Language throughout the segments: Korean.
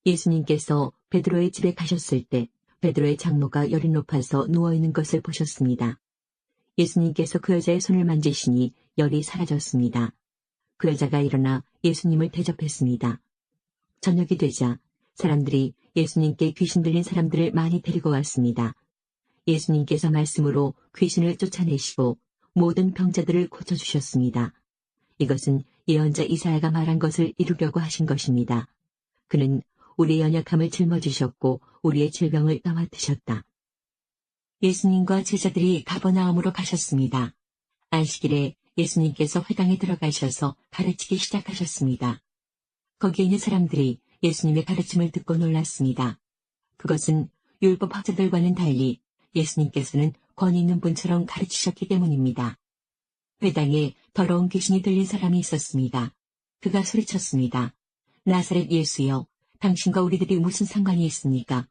예수님께서 베드로의 집에 가셨을 때 베드로의 장모가 열이 높아서 누워있는 것을 보셨습니다. 예수님께서 그 여자의 손을 만지시니 열이 사라졌습니다. 그 여자가 일어나 예수님을 대접했습니다. 저녁이 되자 사람들이 예수님께 귀신 들린 사람들을 많이 데리고 왔습니다. 예수님께서 말씀으로 귀신을 쫓아내시고 모든 병자들을 고쳐주셨습니다. 이것은 예언자 이사야가 말한 것을 이루려고 하신 것입니다. 그는 우리의 연약함을 짊어지셨고 우리의 질병을 떠맡으셨다. 예수님과 제자들이 가버나움으로 가셨습니다. 안식일에 예수님께서 회당에 들어가셔서 가르치기 시작하셨습니다. 거기에 있는 사람들이 예수님의 가르침을 듣고 놀랐습니다. 그것은 율법 학자들과는 달리 예수님께서는 권위 있는 분처럼 가르치셨기 때문입니다. 회당에 더러운 귀신이 들린 사람이 있었습니다. 그가 소리쳤습니다. 나사렛 예수여, 당신과 우리들이 무슨 상관이 있습니까?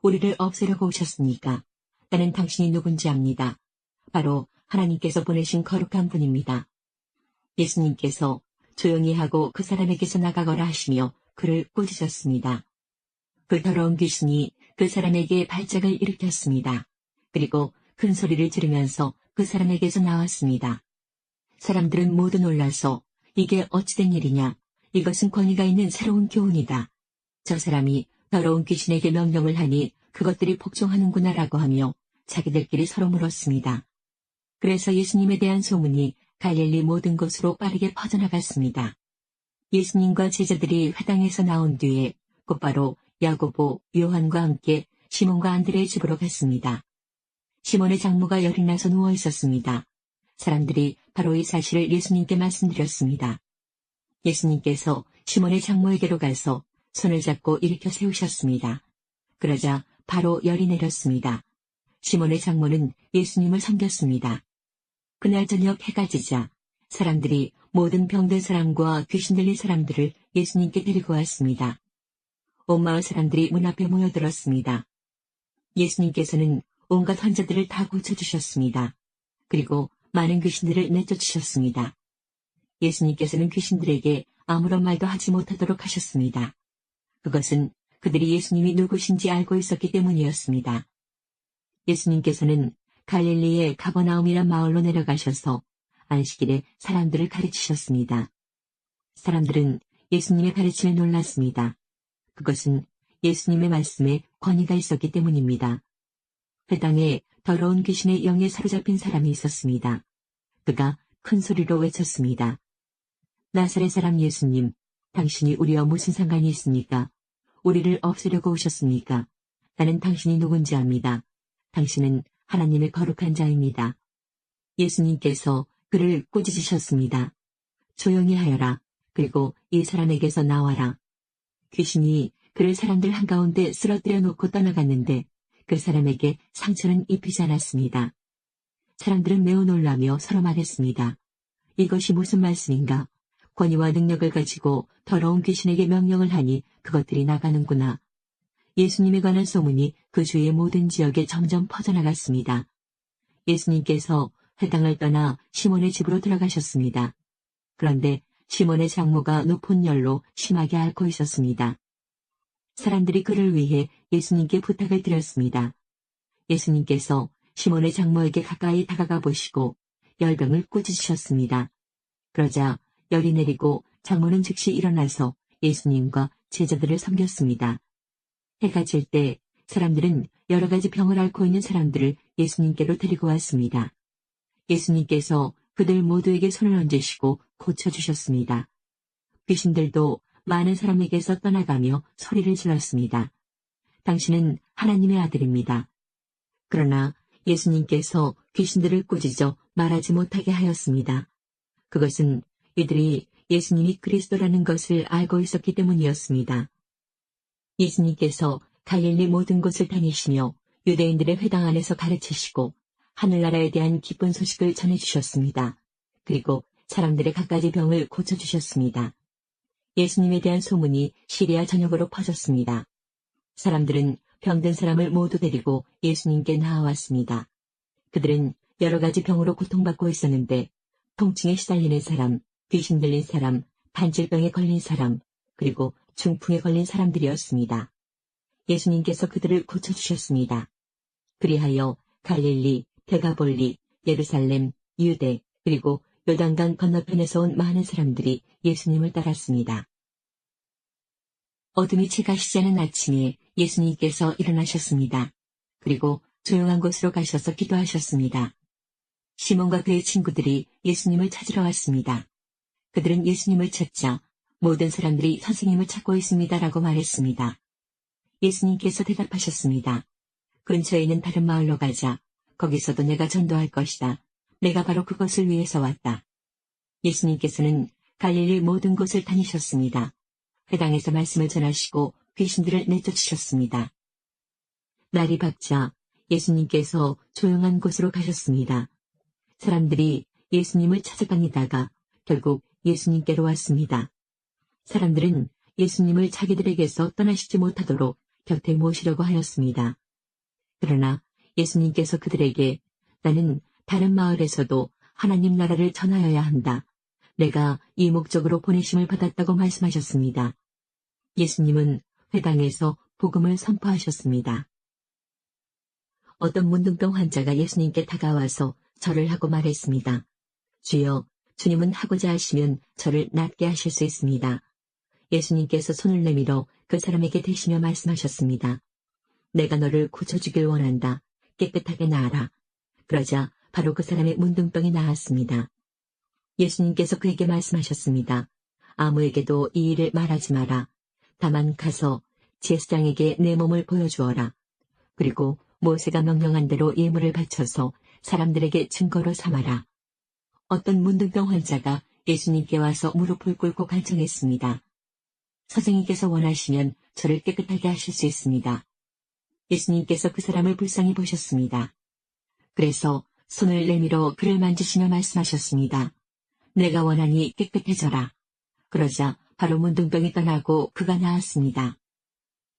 우리를 없애려고 오셨습니까? 나는 당신이 누군지 압니다. 바로 하나님께서 보내신 거룩한 분입니다. 예수님께서 조용히 하고 그 사람에게서 나가거라 하시며 그를 꾸짖었습니다. 그 더러운 귀신이 그 사람에게 발작을 일으켰습니다. 그리고 큰 소리를 지르면서 그 사람에게서 나왔습니다. 사람들은 모두 놀라서 이게 어찌된 일이냐? 이것은 권위가 있는 새로운 교훈이다. 저 사람이 더러운 귀신에게 명령을 하니 그것들이 복종하는구나라고 하며 자기들끼리 서로 물었습니다. 그래서 예수님에 대한 소문이 갈릴리 모든 곳으로 빠르게 퍼져나갔습니다. 예수님과 제자들이 회당에서 나온 뒤에 곧바로 야고보, 요한과 함께 시몬과 안드레의 집으로 갔습니다. 시몬의 장모가 열이 나서 누워 있었습니다. 사람들이 바로 이 사실을 예수님께 말씀드렸습니다. 예수님께서 시몬의 장모에게로 가서 손을 잡고 일으켜 세우셨습니다. 그러자 바로 열이 내렸습니다. 시몬의 장모는 예수님을 섬겼습니다. 그날 저녁 해가 지자 사람들이 모든 병든 사람과 귀신 들린 사람들을 예수님께 데리고 왔습니다. 온 마을 사람들이 문 앞에 모여들었습니다. 예수님께서는 온갖 환자들을 다 고쳐주셨습니다. 그리고 많은 귀신들을 내쫓으셨습니다. 예수님께서는 귀신들에게 아무런 말도 하지 못하도록 하셨습니다. 그것은 그들이 예수님이 누구신지 알고 있었기 때문이었습니다. 예수님께서는 갈릴리의 가버나움이란 마을로 내려가셔서 안식일에 사람들을 가르치셨습니다. 사람들은 예수님의 가르침에 놀랐습니다. 그것은 예수님의 말씀에 권위가 있었기 때문입니다. 회당에 더러운 귀신의 영에 사로잡힌 사람이 있었습니다. 그가 큰 소리로 외쳤습니다. 나사렛 사람 예수님, 당신이 우리와 무슨 상관이 있습니까? 우리를 없애려고 오셨습니까? 나는 당신이 누군지 압니다. 당신은 하나님의 거룩한 자입니다. 예수님께서 그를 꾸짖으셨습니다. 조용히 하여라. 그리고 이 사람에게서 나와라. 귀신이 그를 사람들 한가운데 쓰러뜨려 놓고 떠나갔는데 그 사람에게 상처는 입히지 않았습니다. 사람들은 매우 놀라며 서로 말했습니다. 이것이 무슨 말씀인가? 권위와 능력을 가지고 더러운 귀신에게 명령을 하니 그것들이 나가는구나. 예수님에 관한 소문이 그 주위의 모든 지역에 점점 퍼져나갔습니다. 예수님께서 회당을 떠나 시몬의 집으로 들어가셨습니다. 그런데 시몬의 장모가 높은 열로 심하게 앓고 있었습니다. 사람들이 그를 위해 예수님께 부탁을 드렸습니다. 예수님께서 시몬의 장모에게 가까이 다가가 보시고 열병을 꾸짖으셨습니다. 그러자 열이 내리고 장모는 즉시 일어나서 예수님과 제자들을 섬겼습니다. 해가 질 때 사람들은 여러 가지 병을 앓고 있는 사람들을 예수님께로 데리고 왔습니다. 예수님께서 그들 모두에게 손을 얹으시고 고쳐주셨습니다. 귀신들도 많은 사람에게서 떠나가며 소리를 질렀습니다. 당신은 하나님의 아들입니다. 그러나 예수님께서 귀신들을 꾸짖어 말하지 못하게 하였습니다. 그것은 이들이 예수님이 그리스도라는 것을 알고 있었기 때문이었습니다. 예수님께서 갈릴리 모든 곳을 다니시며 유대인들의 회당 안에서 가르치시고 하늘나라에 대한 기쁜 소식을 전해주셨습니다. 그리고 사람들의 갖가지 병을 고쳐주셨습니다. 예수님에 대한 소문이 시리아 전역으로 퍼졌습니다. 사람들은 병든 사람을 모두 데리고 예수님께 나아왔습니다. 그들은 여러 가지 병으로 고통받고 있었는데 통증에 시달리는 사람, 귀신 들린 사람, 단질병에 걸린 사람, 그리고 중풍에 걸린 사람들이었습니다. 예수님께서 그들을 고쳐주셨습니다. 그리하여 갈릴리, 데가볼리, 예루살렘, 유대, 그리고 요단강 건너편에서 온 많은 사람들이 예수님을 따랐습니다. 어둠이 채 가시지 않은 아침에 예수님께서 일어나셨습니다. 그리고 조용한 곳으로 가셔서 기도하셨습니다. 시몬과 그의 친구들이 예수님을 찾으러 왔습니다. 그들은 예수님을 찾자 모든 사람들이 선생님을 찾고 있습니다라고 말했습니다. 예수님께서 대답하셨습니다. 근처에 있는 다른 마을로 가자. 거기서도 내가 전도할 것이다. 내가 바로 그것을 위해서 왔다. 예수님께서는 갈릴리 모든 곳을 다니셨습니다. 회당에서 말씀을 전하시고 귀신들을 내쫓으셨습니다. 날이 밝자 예수님께서 조용한 곳으로 가셨습니다. 사람들이 예수님을 찾아다니다가 결국 예수님께로 왔습니다. 사람들은 예수님을 자기들에게서 떠나시지 못하도록 곁에 모시려고 하였습니다. 그러나 예수님께서 그들에게 나는 다른 마을에서도 하나님 나라를 전하여야 한다. 내가 이 목적으로 보내심을 받았다고 말씀하셨습니다. 예수님은 회당에서 복음을 선포하셨습니다. 어떤 문둥병 환자가 예수님께 다가와서 절을 하고 말했습니다. 주여, 주님은 하고자 하시면 저를 낫게 하실 수 있습니다. 예수님께서 손을 내밀어 그 사람에게 대시며 말씀하셨습니다. 내가 너를 고쳐주길 원한다. 깨끗하게 나아라. 그러자 바로 그 사람의 문둥병이 나았습니다. 예수님께서 그에게 말씀하셨습니다. 아무에게도 이 일을 말하지 마라. 다만 가서 제사장에게 내 몸을 보여주어라. 그리고 모세가 명령한 대로 예물을 바쳐서 사람들에게 증거로 삼아라. 어떤 문둥병 환자가 예수님께 와서 무릎을 꿇고 간청했습니다. 선생님께서 원하시면 저를 깨끗하게 하실 수 있습니다. 예수님께서 그 사람을 불쌍히 보셨습니다. 그래서 손을 내밀어 그를 만지시며 말씀하셨습니다. 내가 원하니 깨끗해져라. 그러자 바로 문둥병이 떠나고 그가 나았습니다.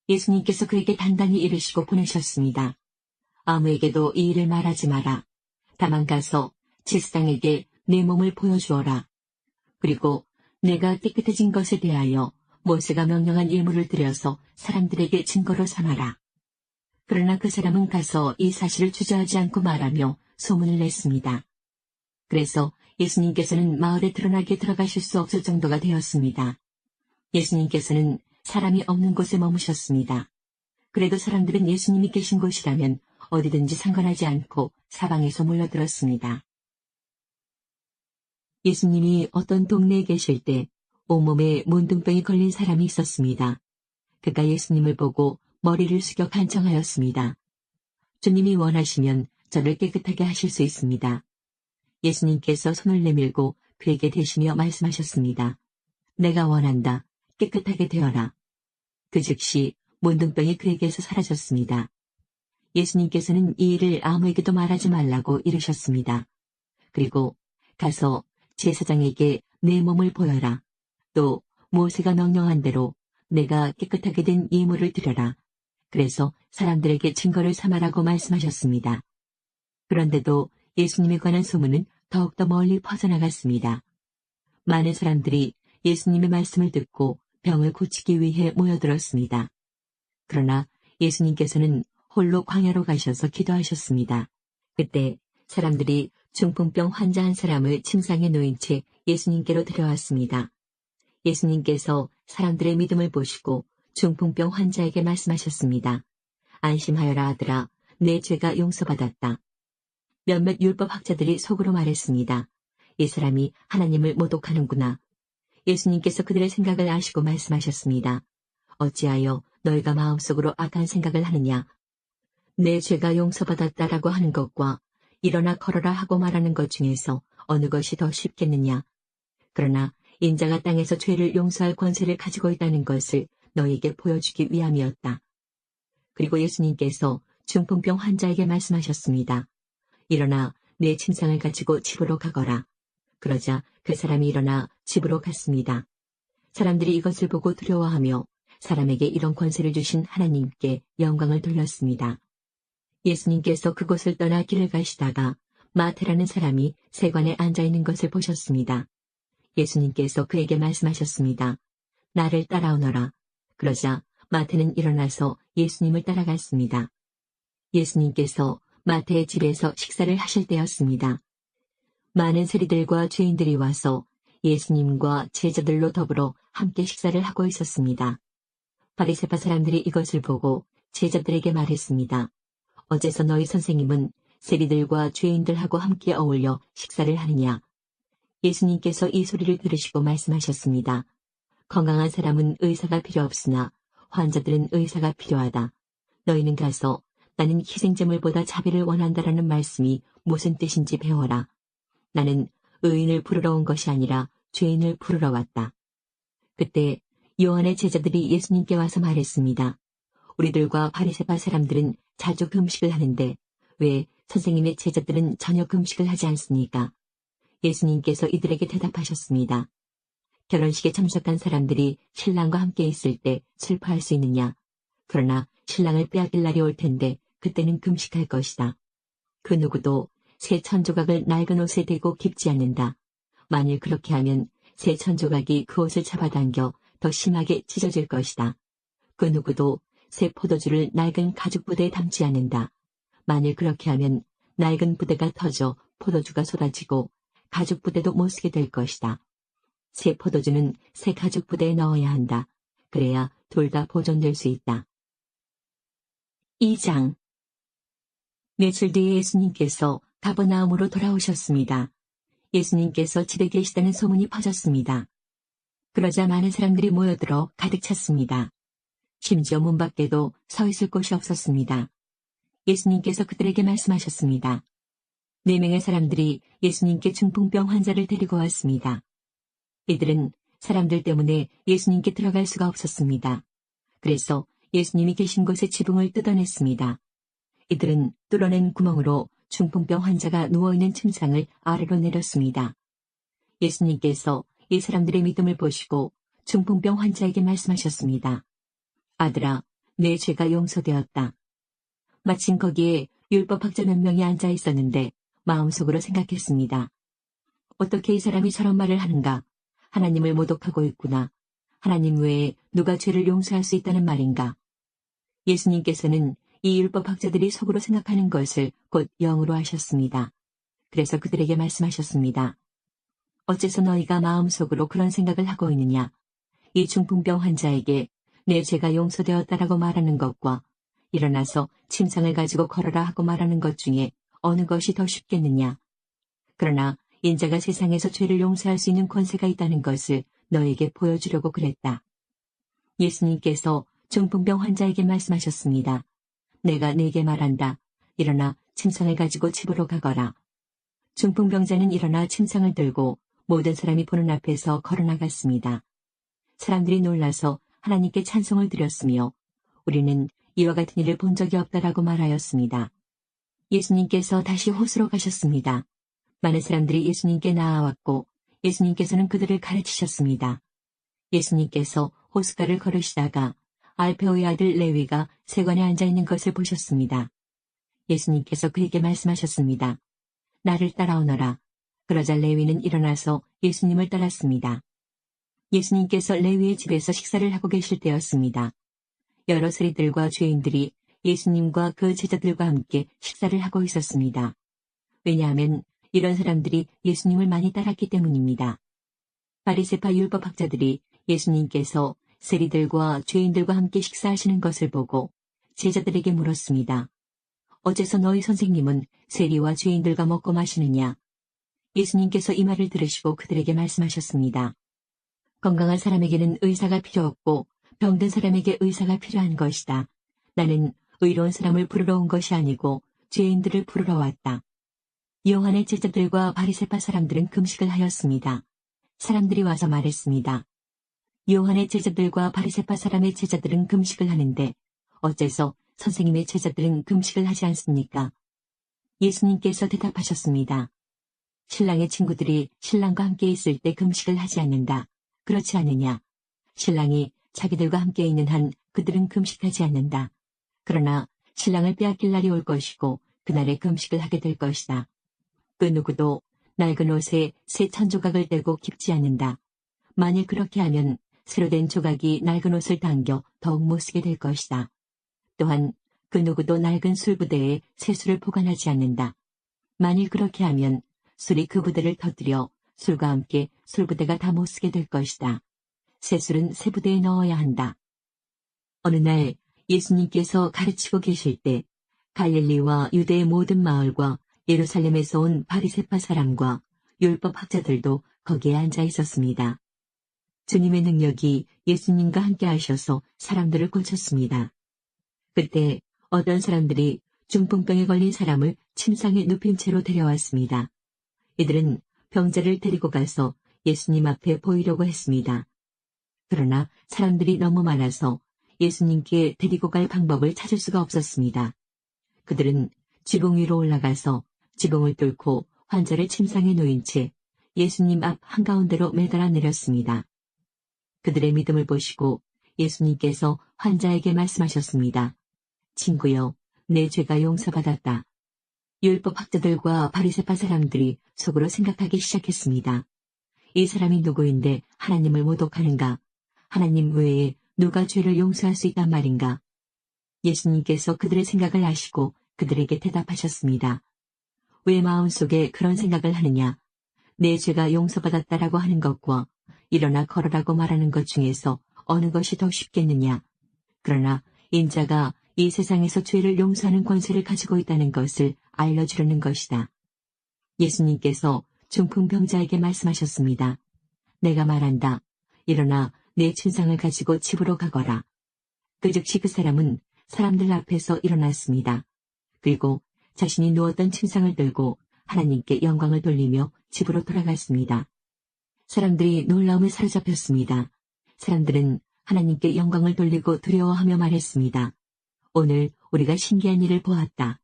예수님께서 그에게 단단히 이르시고 보내셨습니다. 아무에게도 이 일을 말하지 마라. 다만 가서 제사장에게 내 몸을 보여주어라. 그리고 내가 깨끗해진 것에 대하여 모세가 명령한 예물을 드려서 사람들에게 증거로 삼아라. 그러나 그 사람은 가서 이 사실을 주저하지 않고 말하며 소문을 냈습니다. 그래서 예수님께서는 마을에 드러나게 들어가실 수 없을 정도가 되었습니다. 예수님께서는 사람이 없는 곳에 머무셨습니다. 그래도 사람들은 예수님이 계신 곳이라면 어디든지 상관하지 않고 사방에서 몰려들었습니다. 예수님이 어떤 동네에 계실 때 온몸에 문둥병이 걸린 사람이 있었습니다. 그가 예수님을 보고 머리를 숙여 간청하였습니다. 주님이 원하시면 저를 깨끗하게 하실 수 있습니다. 예수님께서 손을 내밀고 그에게 대시며 말씀하셨습니다. 내가 원한다. 깨끗하게 되어라. 그 즉시 문둥병이 그에게서 사라졌습니다. 예수님께서는 이 일을 아무에게도 말하지 말라고 이르셨습니다. 그리고 가서 제사장에게 내 몸을 보여라. 또 모세가 명령한 대로 내가 깨끗하게 된 예물을 드려라. 그래서 사람들에게 증거를 삼아라고 말씀하셨습니다. 그런데도 예수님에 관한 소문은 더욱더 멀리 퍼져나갔습니다. 많은 사람들이 예수님의 말씀을 듣고 병을 고치기 위해 모여들었습니다. 그러나 예수님께서는 홀로 광야로 가셔서 기도하셨습니다. 그때 사람들이 중풍병 환자 한 사람을 침상에 놓인 채 예수님께로 데려왔습니다. 예수님께서 사람들의 믿음을 보시고 중풍병 환자에게 말씀하셨습니다. 안심하여라 아들아, 내 죄가 용서받았다. 몇몇 율법학자들이 속으로 말했습니다. 이 사람이 하나님을 모독하는구나. 예수님께서 그들의 생각을 아시고 말씀하셨습니다. 어찌하여 너희가 마음속으로 악한 생각을 하느냐. 내 죄가 용서받았다라고 하는 것과 일어나 걸어라 하고 말하는 것 중에서 어느 것이 더 쉽겠느냐. 그러나 인자가 땅에서 죄를 용서할 권세를 가지고 있다는 것을 너희에게 보여주기 위함이었다. 그리고 예수님께서 중풍병 환자에게 말씀하셨습니다. 일어나 내 침상을 가지고 집으로 가거라. 그러자 그 사람이 일어나 집으로 갔습니다. 사람들이 이것을 보고 두려워하며 사람에게 이런 권세를 주신 하나님께 영광을 돌렸습니다. 예수님께서 그곳을 떠나 길을 가시다가 마태라는 사람이 세관에 앉아있는 것을 보셨습니다. 예수님께서 그에게 말씀하셨습니다. 나를 따라오너라. 그러자 마태는 일어나서 예수님을 따라갔습니다. 예수님께서 마태의 집에서 식사를 하실 때였습니다. 많은 세리들과 죄인들이 와서 예수님과 제자들로 더불어 함께 식사를 하고 있었습니다. 바리새파 사람들이 이것을 보고 제자들에게 말했습니다. 어째서 너희 선생님은 세리들과 죄인들하고 함께 어울려 식사를 하느냐? 예수님께서 이 소리를 들으시고 말씀하셨습니다. 건강한 사람은 의사가 필요 없으나 환자들은 의사가 필요하다. 너희는 가서 나는 희생제물보다 자비를 원한다라는 말씀이 무슨 뜻인지 배워라. 나는 의인을 부르러 온 것이 아니라 죄인을 부르러 왔다. 그때 요한의 제자들이 예수님께 와서 말했습니다. 우리들과 바리새파 사람들은 자주 금식을 하는데 왜 선생님의 제자들은 전혀 금식을 하지 않습니까? 예수님께서 이들에게 대답하셨습니다. 결혼식에 참석한 사람들이 신랑과 함께 있을 때 슬퍼할 수 있느냐? 그러나 신랑을 빼앗길 날이 올 텐데 그때는 금식할 것이다. 그 누구도 새 천조각을 낡은 옷에 대고 깁지 않는다. 만일 그렇게 하면 새 천조각이 그 옷을 잡아당겨 더 심하게 찢어질 것이다. 그 누구도 새 포도주를 낡은 가죽 부대에 담지 않는다. 만일 그렇게 하면 낡은 부대가 터져 포도주가 쏟아지고 가죽 부대도 못 쓰게 될 것이다. 새 포도주는 새 가죽 부대에 넣어야 한다. 그래야 둘 다 보존될 수 있다. 2장. 며칠 뒤에 예수님께서 가버나움으로 돌아오셨습니다. 예수님께서 집에 계시다는 소문이 퍼졌습니다. 그러자 많은 사람들이 모여들어 가득 찼습니다. 심지어 문 밖에도 서 있을 곳이 없었습니다. 예수님께서 그들에게 말씀하셨습니다. 4명의 사람들이 예수님께 중풍병 환자를 데리고 왔습니다. 이들은 사람들 때문에 예수님께 들어갈 수가 없었습니다. 그래서 예수님이 계신 곳의 지붕을 뜯어냈습니다. 이들은 뚫어낸 구멍으로 중풍병 환자가 누워있는 침상을 아래로 내렸습니다. 예수님께서 이 사람들의 믿음을 보시고 중풍병 환자에게 말씀하셨습니다. 아들아, 내 죄가 용서되었다. 마침 거기에 율법학자 몇 명이 앉아 있었는데 마음속으로 생각했습니다. 어떻게 이 사람이 저런 말을 하는가? 하나님을 모독하고 있구나. 하나님 외에 누가 죄를 용서할 수 있다는 말인가? 예수님께서는 이 율법학자들이 속으로 생각하는 것을 곧 영으로 하셨습니다. 그래서 그들에게 말씀하셨습니다. 어째서 너희가 마음속으로 그런 생각을 하고 있느냐? 이 중풍병 환자에게 내 죄가 용서되었다라고 말하는 것과 일어나서 침상을 가지고 걸어라 하고 말하는 것 중에 어느 것이 더 쉽겠느냐? 그러나 인자가 세상에서 죄를 용서할 수 있는 권세가 있다는 것을 너에게 보여주려고 그랬다. 예수님께서 중풍병 환자에게 말씀하셨습니다. 내가 네게 말한다. 일어나 침상을 가지고 집으로 가거라. 중풍병자는 일어나 침상을 들고 모든 사람이 보는 앞에서 걸어나갔습니다. 사람들이 놀라서 하나님께 찬송을 드렸으며 우리는 이와 같은 일을 본 적이 없다라고 말하였습니다. 예수님께서 다시 호수로 가셨습니다. 많은 사람들이 예수님께 나아왔고 예수님께서는 그들을 가르치셨습니다. 예수님께서 호숫가를 걸으시다가 알페오의 아들 레위가 세관에 앉아있는 것을 보셨습니다. 예수님께서 그에게 말씀하셨습니다. 나를 따라오너라. 그러자 레위는 일어나서 예수님을 따랐습니다. 예수님께서 레위의 집에서 식사를 하고 계실 때였습니다. 여러 세리들과 죄인들이 예수님과 그 제자들과 함께 식사를 하고 있었습니다. 왜냐하면 이런 사람들이 예수님을 많이 따랐기 때문입니다. 바리새파 율법학자들이 예수님께서 세리들과 죄인들과 함께 식사하시는 것을 보고 제자들에게 물었습니다. 어째서 너희 선생님은 세리와 죄인들과 먹고 마시느냐? 예수님께서 이 말을 들으시고 그들에게 말씀하셨습니다. 건강한 사람에게는 의사가 필요 없고 병든 사람에게 의사가 필요한 것이다. 나는 의로운 사람을 부르러 온 것이 아니고 죄인들을 부르러 왔다. 요한의 제자들과 바리새파 사람들은 금식을 하였습니다. 사람들이 와서 말했습니다. 요한의 제자들과 바리새파 사람의 제자들은 금식을 하는데 어째서 선생님의 제자들은 금식을 하지 않습니까? 예수님께서 대답하셨습니다. 신랑의 친구들이 신랑과 함께 있을 때 금식을 하지 않는다. 그렇지 않느냐? 신랑이 자기들과 함께 있는 한 그들은 금식하지 않는다. 그러나 신랑을 빼앗길 날이 올 것이고 그날에 금식을 하게 될 것이다. 그 누구도 낡은 옷에 새 천조각을 떼고 깁지 않는다. 만일 그렇게 하면 새로 된 조각이 낡은 옷을 당겨 더욱 못쓰게 될 것이다. 또한 그 누구도 낡은 술부대에 새 술을 보관하지 않는다. 만일 그렇게 하면 술이 그 부대를 터뜨려 술과 함께 술부대가 다 못쓰게 될 것이다. 새 술은 새 부대에 넣어야 한다. 어느 날 예수님께서 가르치고 계실 때 갈릴리와 유대의 모든 마을과 예루살렘에서 온 바리새파 사람과 율법 학자들도 거기에 앉아 있었습니다. 주님의 능력이 예수님과 함께 하셔서 사람들을 고쳤습니다. 그때 어떤 사람들이 중풍병에 걸린 사람을 침상에 눕힌 채로 데려왔습니다. 이들은 병자를 데리고 가서 예수님 앞에 보이려고 했습니다. 그러나 사람들이 너무 많아서 예수님께 데리고 갈 방법을 찾을 수가 없었습니다. 그들은 지붕 위로 올라가서 지붕을 뚫고 환자를 침상에 놓인 채 예수님 앞 한가운데로 매달아 내렸습니다. 그들의 믿음을 보시고 예수님께서 환자에게 말씀하셨습니다. 친구여, 내 죄가 용서받았다. 율법 학자들과 바리새파 사람들이 속으로 생각하기 시작했습니다. 이 사람이 누구인데 하나님을 모독하는가? 하나님 외에 누가 죄를 용서할 수 있단 말인가? 예수님께서 그들의 생각을 아시고 그들에게 대답하셨습니다. 왜 마음속에 그런 생각을 하느냐? 내 죄가 용서받았다라고 하는 것과 일어나 걸으라고 말하는 것 중에서 어느 것이 더 쉽겠느냐? 그러나 인자가 이 세상에서 죄를 용서하는 권세를 가지고 있다는 것을 알려주려는 것이다. 예수님께서 중풍병자에게 말씀하셨습니다. 내가 말한다. 일어나 내 침상을 가지고 집으로 가거라. 그 즉시 그 사람은 사람들 앞에서 일어났습니다. 그리고 자신이 누웠던 침상을 들고 하나님께 영광을 돌리며 집으로 돌아갔습니다. 사람들이 놀라움에 사로잡혔습니다. 사람들은 하나님께 영광을 돌리고 두려워하며 말했습니다. 오늘 우리가 신기한 일을 보았다.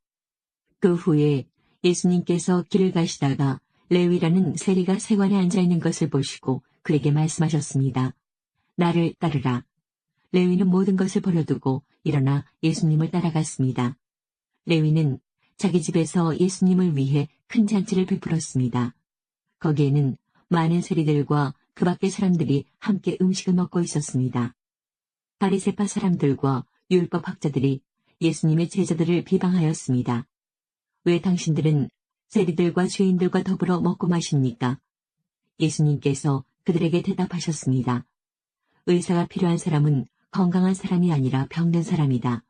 그 후에 예수님께서 길을 가시다가 레위라는 세리가 세관에 앉아있는 것을 보시고 그에게 말씀하셨습니다. 나를 따르라. 레위는 모든 것을 버려두고 일어나 예수님을 따라갔습니다. 레위는 자기 집에서 예수님을 위해 큰 잔치를 베풀었습니다. 거기에는 많은 세리들과 그 밖의 사람들이 함께 음식을 먹고 있었습니다. 바리새파 사람들과 율법 학자들이 예수님의 제자들을 비방하였습니다. 왜 당신들은 세리들과 죄인들과 더불어 먹고 마십니까? 예수님께서 그들에게 대답하셨습니다. 의사가 필요한 사람은 건강한 사람이 아니라 병든 사람이다.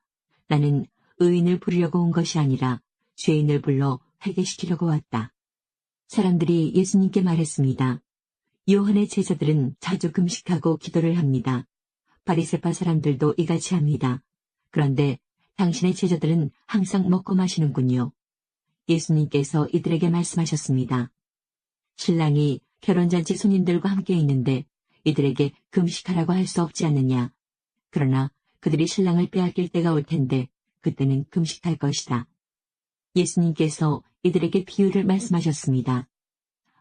나는 의인을 부르려고 온 것이 아니라 죄인을 불러 회개시키려고 왔다. 사람들이 예수님께 말했습니다. 요한의 제자들은 자주 금식하고 기도를 합니다. 바리새파 사람들도 이같이 합니다. 그런데 당신의 제자들은 항상 먹고 마시는군요. 예수님께서 이들에게 말씀하셨습니다. 신랑이 결혼잔치 손님들과 함께 있는데 이들에게 금식하라고 할 수 없지 않느냐. 그러나 그들이 신랑을 빼앗길 때가 올 텐데 그때는 금식할 것이다. 예수님께서 이들에게 비유를 말씀하셨습니다.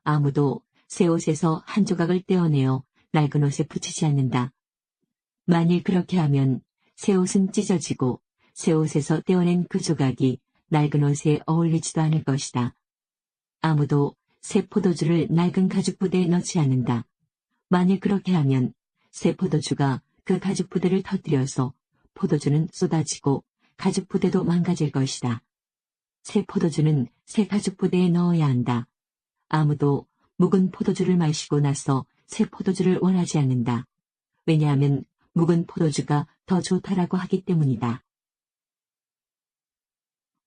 아무도 새 옷에서 한 조각을 떼어내어 낡은 옷에 붙이지 않는다. 만일 그렇게 하면 새 옷은 찢어지고 새 옷에서 떼어낸 그 조각이 낡은 옷에 어울리지도 않을 것이다. 아무도 새 포도주를 낡은 가죽 부대에 넣지 않는다. 만일 그렇게 하면 새 포도주가 그 가죽 부대를 터뜨려서 포도주는 쏟아지고 가죽 부대도 망가질 것이다. 새 포도주는 새 가죽 부대에 넣어야 한다. 아무도 묵은 포도주를 마시고 나서 새 포도주를 원하지 않는다. 왜냐하면 묵은 포도주가 더 좋다라고 하기 때문이다.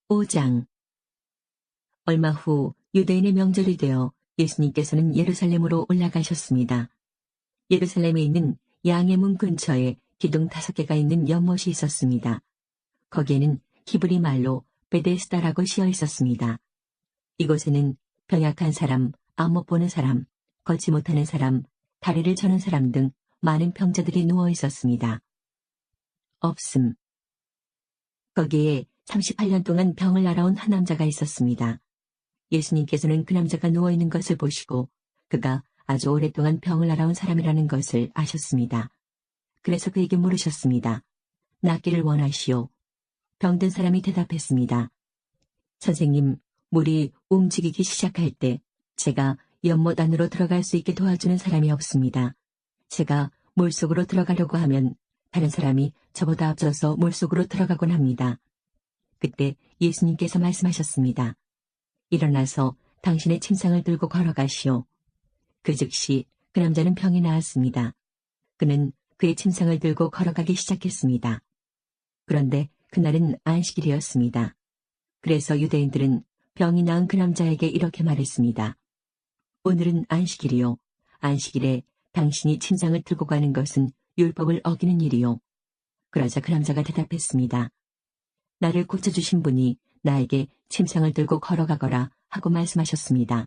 5장. 얼마 후 유대인의 명절이 되어 예수님께서는 예루살렘으로 올라가셨습니다. 예루살렘에 있는 양의 문 근처에 기둥 5개가 있는 연못이 있었습니다. 거기에는 히브리 말로 베데스다라고 씌어 있었습니다. 이곳에는 병약한 사람, 안 못 보는 사람, 걷지 못하는 사람, 다리를 저는 사람 등 많은 병자들이 누워 있었습니다. 없음. 거기에 38년 동안 병을 앓아온 한 남자가 있었습니다. 예수님께서는 그 남자가 누워있는 것을 보시고 그가 아주 오랫동안 병을 앓아온 사람이라는 것을 아셨습니다. 그래서 그에게 물으셨습니다. 낫기를 원하시오. 병든 사람이 대답했습니다. 선생님, 물이 움직이기 시작할 때 제가 연못 안으로 들어갈 수 있게 도와주는 사람이 없습니다. 제가 물속으로 들어가려고 하면 다른 사람이 저보다 앞서서 물속으로 들어가곤 합니다. 그때 예수님께서 말씀하셨습니다. 일어나서 당신의 침상을 들고 걸어가시오. 그 즉시 그 남자는 병이 나았습니다. 그는 그의 침상을 들고 걸어가기 시작했습니다. 그런데 그날은 안식일이었습니다. 그래서 유대인들은 병이 나은 그 남자에게 이렇게 말했습니다. 오늘은 안식일이요. 안식일에 당신이 침상을 들고 가는 것은 율법을 어기는 일이요. 그러자 그 남자가 대답했습니다. 나를 고쳐주신 분이 나에게 침상을 들고 걸어가거라 하고 말씀하셨습니다.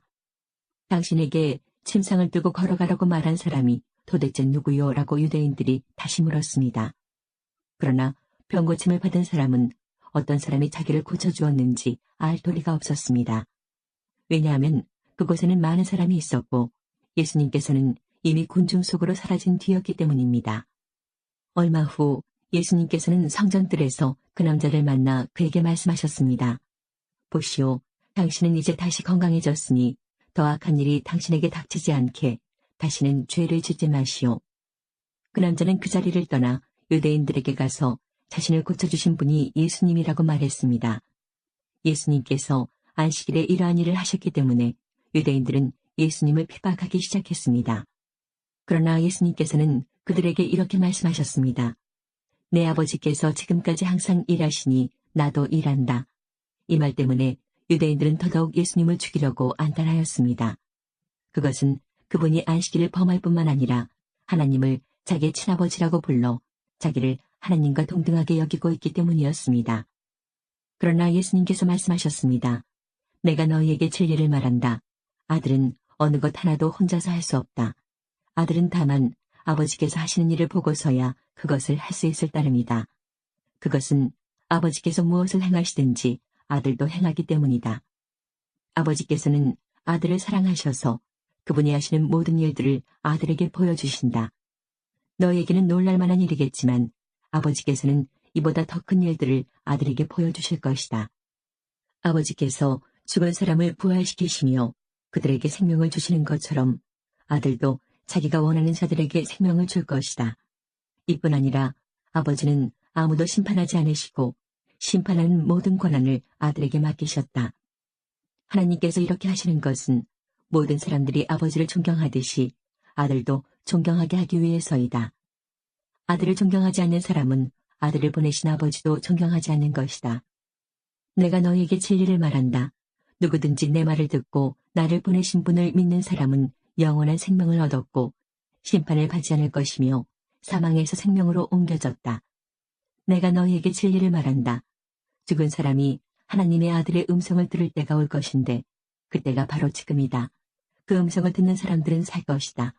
당신에게 침상을 들고 걸어가라고 말한 사람이 도대체 누구요? 라고 유대인들이 다시 물었습니다. 그러나 병고침을 받은 사람은 어떤 사람이 자기를 고쳐주었는지 알 도리가 없었습니다. 왜냐하면 그곳에는 많은 사람이 있었고 예수님께서는 이미 군중 속으로 사라진 뒤였기 때문입니다. 얼마 후 예수님께서는 성전뜰에서 그 남자를 만나 그에게 말씀하셨습니다. 보시오, 당신은 이제 다시 건강해졌으니 더 악한 일이 당신에게 닥치지 않게 다시는 죄를 짓지 마시오. 그 남자는 그 자리를 떠나 유대인들에게 가서 자신을 고쳐주신 분이 예수님이라고 말했습니다. 예수님께서 안식일에 이러한 일을 하셨기 때문에 유대인들은 예수님을 핍박하기 시작했습니다. 그러나 예수님께서는 그들에게 이렇게 말씀하셨습니다. 내 아버지께서 지금까지 항상 일하시니 나도 일한다. 이 말 때문에 유대인들은 더더욱 예수님을 죽이려고 안달하였습니다. 그것은 그분이 안식일을 범할 뿐만 아니라 하나님을 자기의 친아버지라고 불러 자기를 하나님과 동등하게 여기고 있기 때문이었습니다. 그러나 예수님께서 말씀하셨습니다. 내가 너희에게 진리를 말한다. 아들은 어느 것 하나도 혼자서 할 수 없다. 아들은 다만 아버지께서 하시는 일을 보고서야 그것을 할 수 있을 따름이다. 그것은 아버지께서 무엇을 행하시든지 아들도 행하기 때문이다. 아버지께서는 아들을 사랑하셔서 그분이 하시는 모든 일들을 아들에게 보여주신다. 너희에게는 놀랄만한 일이겠지만 아버지께서는 이보다 더 큰 일들을 아들에게 보여주실 것이다. 아버지께서 죽은 사람을 부활시키시며 그들에게 생명을 주시는 것처럼 아들도 자기가 원하는 자들에게 생명을 줄 것이다. 이뿐 아니라 아버지는 아무도 심판하지 않으시고 심판하는 모든 권한을 아들에게 맡기셨다. 하나님께서 이렇게 하시는 것은 모든 사람들이 아버지를 존경하듯이 아들도 존경하게 하기 위해서이다. 아들을 존경하지 않는 사람은 아들을 보내신 아버지도 존경하지 않는 것이다. 내가 너희에게 진리를 말한다. 누구든지 내 말을 듣고 나를 보내신 분을 믿는 사람은 영원한 생명을 얻었고 심판을 받지 않을 것이며 사망에서 생명으로 옮겨졌다. 내가 너희에게 진리를 말한다. 죽은 사람이 하나님의 아들의 음성을 들을 때가 올 것인데 그때가 바로 지금이다. 그 음성을 듣는 사람들은 살 것이다.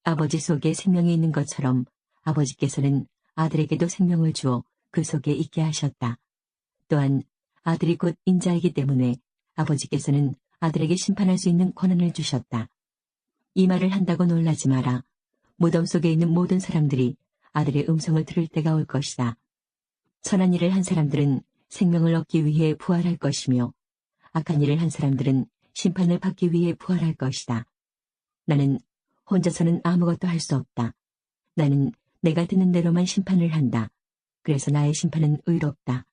아버지 속에 생명이 있는 것처럼 아버지께서는 아들에게도 생명을 주어 그 속에 있게 하셨다. 또한 아들이 곧 인자이기 때문에 아버지께서는 아들에게 심판할 수 있는 권한을 주셨다. 이 말을 한다고 놀라지 마라. 무덤 속에 있는 모든 사람들이 아들의 음성을 들을 때가 올 것이다. 선한 일을 한 사람들은 생명을 얻기 위해 부활할 것이며 악한 일을 한 사람들은 심판을 받기 위해 부활할 것이다. 나는 혼자서는 아무것도 할 수 없다. 나는 내가 듣는 대로만 심판을 한다. 그래서 나의 심판은 의롭다.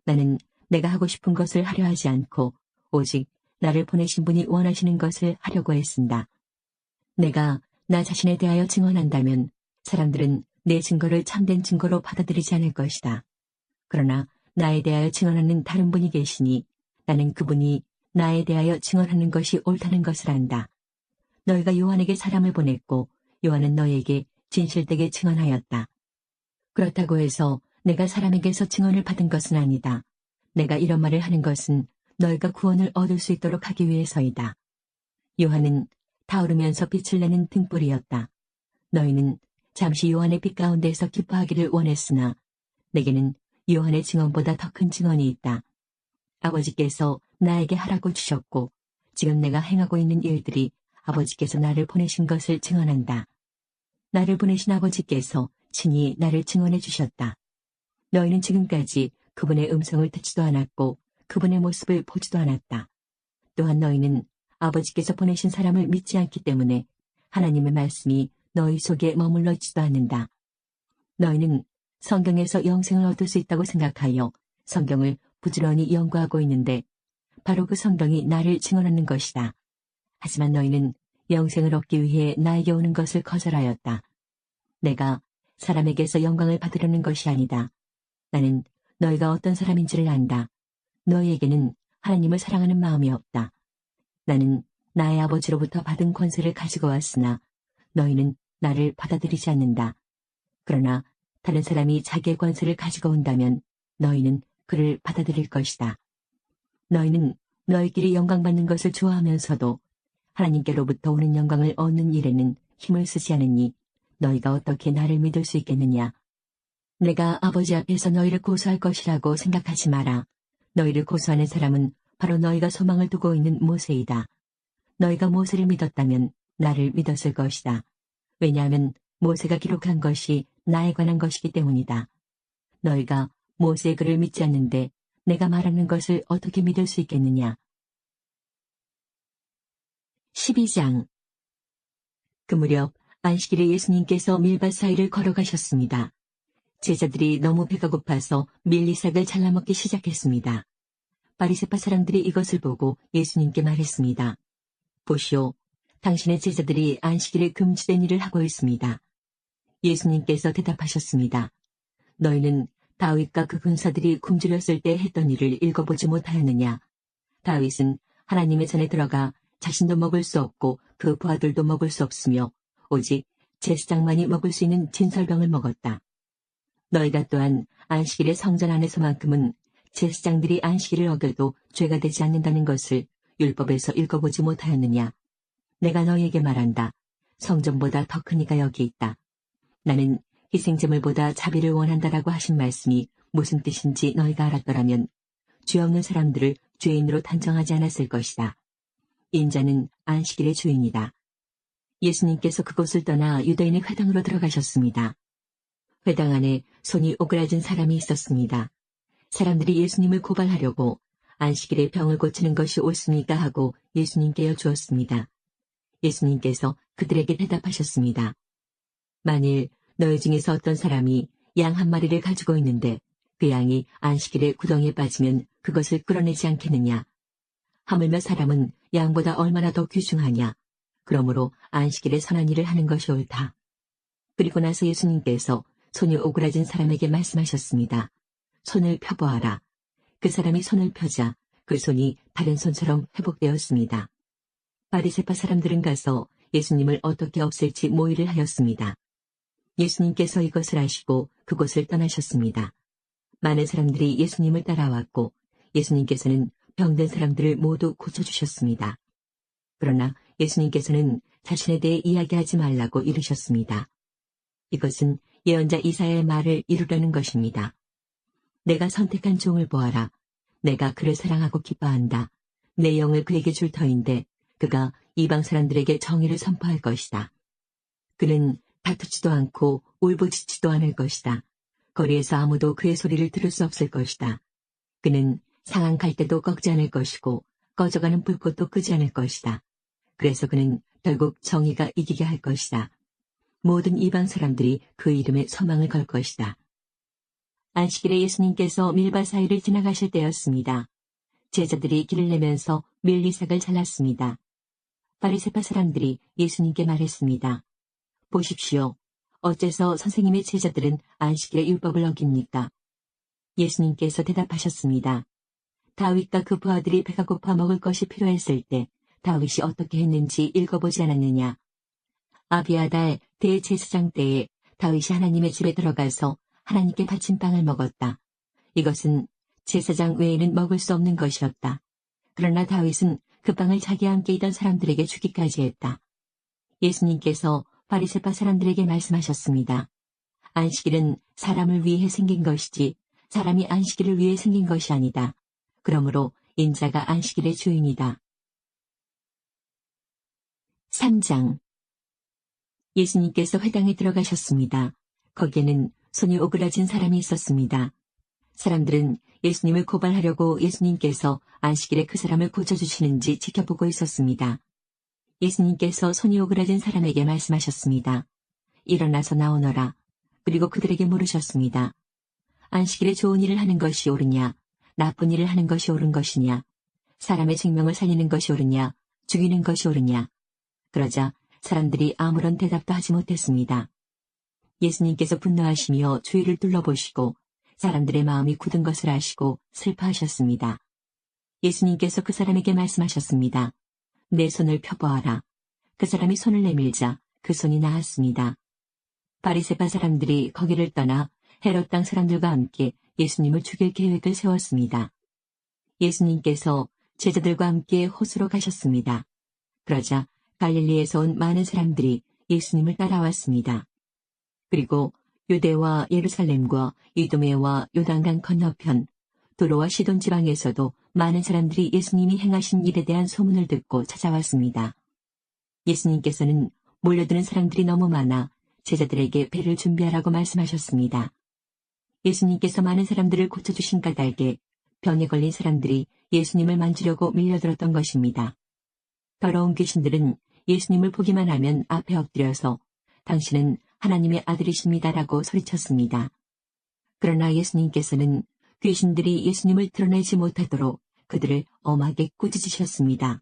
나는 내가 하고 싶은 것을 하려 하지 않고 오직 나를 보내신 분이 원하시는 것을 하려고 애쓴다. 내가 나 자신에 대하여 증언한다면 사람들은 내 증거를 참된 증거로 받아들이지 않을 것이다. 그러나 나에 대하여 증언하는 다른 분이 계시니 나는 그분이 나에 대하여 증언하는 것이 옳다는 것을 안다. 너희가 요한에게 사람을 보냈고 요한은 너희에게 진실되게 증언하였다. 그렇다고 해서 내가 사람에게서 증언을 받은 것은 아니다. 내가 이런 말을 하는 것은 너희가 구원을 얻을 수 있도록 하기 위해서이다. 요한은 타오르면서 빛을 내는 등불이었다. 너희는 잠시 요한의 빛 가운데서 기뻐하기를 원했으나 내게는 요한의 증언보다 더 큰 증언이 있다. 아버지께서 나에게 하라고 주셨고 지금 내가 행하고 있는 일들이 아버지께서 나를 보내신 것을 증언한다. 나를 보내신 아버지께서 친히 나를 증언해 주셨다. 너희는 지금까지 그분의 음성을 듣지도 않았고 그분의 모습을 보지도 않았다. 또한 너희는 아버지께서 보내신 사람을 믿지 않기 때문에 하나님의 말씀이 너희 속에 머물러 있지도 않는다. 너희는 성경에서 영생을 얻을 수 있다고 생각하여 성경을 부지런히 연구하고 있는데 바로 그 성경이 나를 증언하는 것이다. 하지만 너희는 영생을 얻기 위해 나에게 오는 것을 거절하였다. 내가 사람에게서 영광을 받으려는 것이 아니다. 나는 너희가 어떤 사람인지를 안다. 너희에게는 하나님을 사랑하는 마음이 없다. 나는 나의 아버지로부터 받은 권세를 가지고 왔으나 너희는 나를 받아들이지 않는다. 그러나 다른 사람이 자기의 권세를 가지고 온다면 너희는 그를 받아들일 것이다. 너희는 너희끼리 영광받는 것을 좋아하면서도 하나님께로부터 오는 영광을 얻는 일에는 힘을 쓰지 않으니 너희가 어떻게 나를 믿을 수 있겠느냐. 내가 아버지 앞에서 너희를 고소할 것이라고 생각하지 마라. 너희를 고소하는 사람은 바로 너희가 소망을 두고 있는 모세이다. 너희가 모세를 믿었다면 나를 믿었을 것이다. 왜냐하면 모세가 기록한 것이 나에 관한 것이기 때문이다. 너희가 모세의 글을 믿지 않는데 내가 말하는 것을 어떻게 믿을 수 있겠느냐. 12장. 그 무렵 안식일에 예수님께서 밀밭 사이를 걸어가셨습니다. 제자들이 너무 배가 고파서 밀리삭을 잘라먹기 시작했습니다. 바리새파 사람들이 이것을 보고 예수님께 말했습니다. 보시오, 당신의 제자들이 안식일에 금지된 일을 하고 있습니다. 예수님께서 대답하셨습니다. 너희는 다윗과 그 군사들이 굶주렸을 때 했던 일을 읽어보지 못하였느냐. 다윗은 하나님의 전에 들어가 자신도 먹을 수 없고 그 부하들도 먹을 수 없으며 오직 제사장만이 먹을 수 있는 진설병을 먹었다. 너희가 또한 안식일의 성전 안에서만큼은 제사장들이 안식일을 어겨도 죄가 되지 않는다는 것을 율법에서 읽어보지 못하였느냐. 내가 너희에게 말한다. 성전보다 더 큰 이가 여기 있다. 나는 희생제물보다 자비를 원한다라고 하신 말씀이 무슨 뜻인지 너희가 알았더라면 죄 없는 사람들을 죄인으로 단정하지 않았을 것이다. 인자는 안식일의 주인이다. 예수님께서 그곳을 떠나 유대인의 회당으로 들어가셨습니다. 회당 안에 손이 오그라진 사람이 있었습니다. 사람들이 예수님을 고발하려고 안식일에 병을 고치는 것이 옳습니까 하고 예수님께 여쭈었습니다. 예수님께서 그들에게 대답하셨습니다. 만일 너희 중에서 어떤 사람이 양 한 마리를 가지고 있는데 그 양이 안식일에 구덩이에 빠지면 그것을 끌어내지 않겠느냐. 하물며 사람은 양보다 얼마나 더 귀중하냐. 그러므로 안식일에 선한 일을 하는 것이 옳다. 그리고 나서 예수님께서 손이 오그라진 사람에게 말씀하셨습니다. 손을 펴보아라. 그 사람이 손을 펴자 그 손이 다른 손처럼 회복되었습니다. 바리새파 사람들은 가서 예수님을 어떻게 없앨지 모의를 하였습니다. 예수님께서 이것을 아시고 그곳을 떠나셨습니다. 많은 사람들이 예수님을 따라왔고 예수님께서는 병든 사람들을 모두 고쳐주셨습니다. 그러나 예수님께서는 자신에 대해 이야기하지 말라고 이르셨습니다. 이것은 예언자 이사야의 말을 이루려는 것입니다. 내가 선택한 종을 보아라. 내가 그를 사랑하고 기뻐한다. 내 영을 그에게 줄 터인데 그가 이방 사람들에게 정의를 선포할 것이다. 그는 다투지도 않고 울부짖지도 않을 것이다. 거리에서 아무도 그의 소리를 들을 수 없을 것이다. 그는 상한 갈대도 꺾지 않을 것이고 꺼져가는 불꽃도 끄지 않을 것이다. 그래서 그는 결국 정의가 이기게 할 것이다. 모든 이방 사람들이 그 이름에 소망을 걸 것이다. 안식일에 예수님께서 밀밭 사이를 지나가실 때였습니다. 제자들이 길을 내면서 밀리삭을 잘랐습니다. 바리새파 사람들이 예수님께 말했습니다. 보십시오. 어째서 선생님의 제자들은 안식일의 율법을 어깁니까? 예수님께서 대답하셨습니다. 다윗과 그 부하들이 배가 고파 먹을 것이 필요했을 때 다윗이 어떻게 했는지 읽어보지 않았느냐. 아비아달 대제사장 때에 다윗이 하나님의 집에 들어가서 하나님께 바친 빵을 먹었다. 이것은 제사장 외에는 먹을 수 없는 것이었다. 그러나 다윗은 그 빵을 자기와 함께 있던 사람들에게 주기까지 했다. 예수님께서 바리새파 사람들에게 말씀하셨습니다. 안식일은 사람을 위해 생긴 것이지 사람이 안식일을 위해 생긴 것이 아니다. 그러므로 인자가 안식일의 주인이다. 3장. 예수님께서 회당에 들어가셨습니다. 거기에는 손이 오그라진 사람이 있었습니다. 사람들은 예수님을 고발하려고 예수님께서 안식일에 그 사람을 고쳐주시는지 지켜보고 있었습니다. 예수님께서 손이 오그라진 사람에게 말씀하셨습니다. 일어나서 나오너라. 그리고 그들에게 물으셨습니다. 안식일에 좋은 일을 하는 것이 옳으냐, 나쁜 일을 하는 것이 옳은 것이냐, 사람의 생명을 살리는 것이 옳으냐, 죽이는 것이 옳으냐. 그러자 사람들이 아무런 대답도 하지 못했습니다. 예수님께서 분노하시며 주위를 둘러보시고 사람들의 마음이 굳은 것을 아시고 슬퍼하셨습니다. 예수님께서 그 사람에게 말씀하셨습니다. 내 손을 펴보아라. 그 사람이 손을 내밀자 그 손이 나았습니다. 바리새파 사람들이 거기를 떠나 헤롯 땅 사람들과 함께 예수님을 죽일 계획을 세웠습니다. 예수님께서 제자들과 함께 호수로 가셨습니다. 그러자 갈릴리에서 온 많은 사람들이 예수님을 따라왔습니다. 그리고 유대와 예루살렘과 이두메와 요단강 건너편 도로와 시돈 지방에서도 많은 사람들이 예수님이 행하신 일에 대한 소문을 듣고 찾아왔습니다. 예수님께서는 몰려드는 사람들이 너무 많아 제자들에게 배를 준비하라고 말씀하셨습니다. 예수님께서 많은 사람들을 고쳐주신 까닭에 병에 걸린 사람들이 예수님을 만지려고 밀려들었던 것입니다. 더러운 귀신들은 예수님을 보기만 하면 앞에 엎드려서 당신은 하나님의 아들이십니다라고 소리쳤습니다. 그러나 예수님께서는 귀신들이 예수님을 드러내지 못하도록 그들을 엄하게 꾸짖으셨습니다.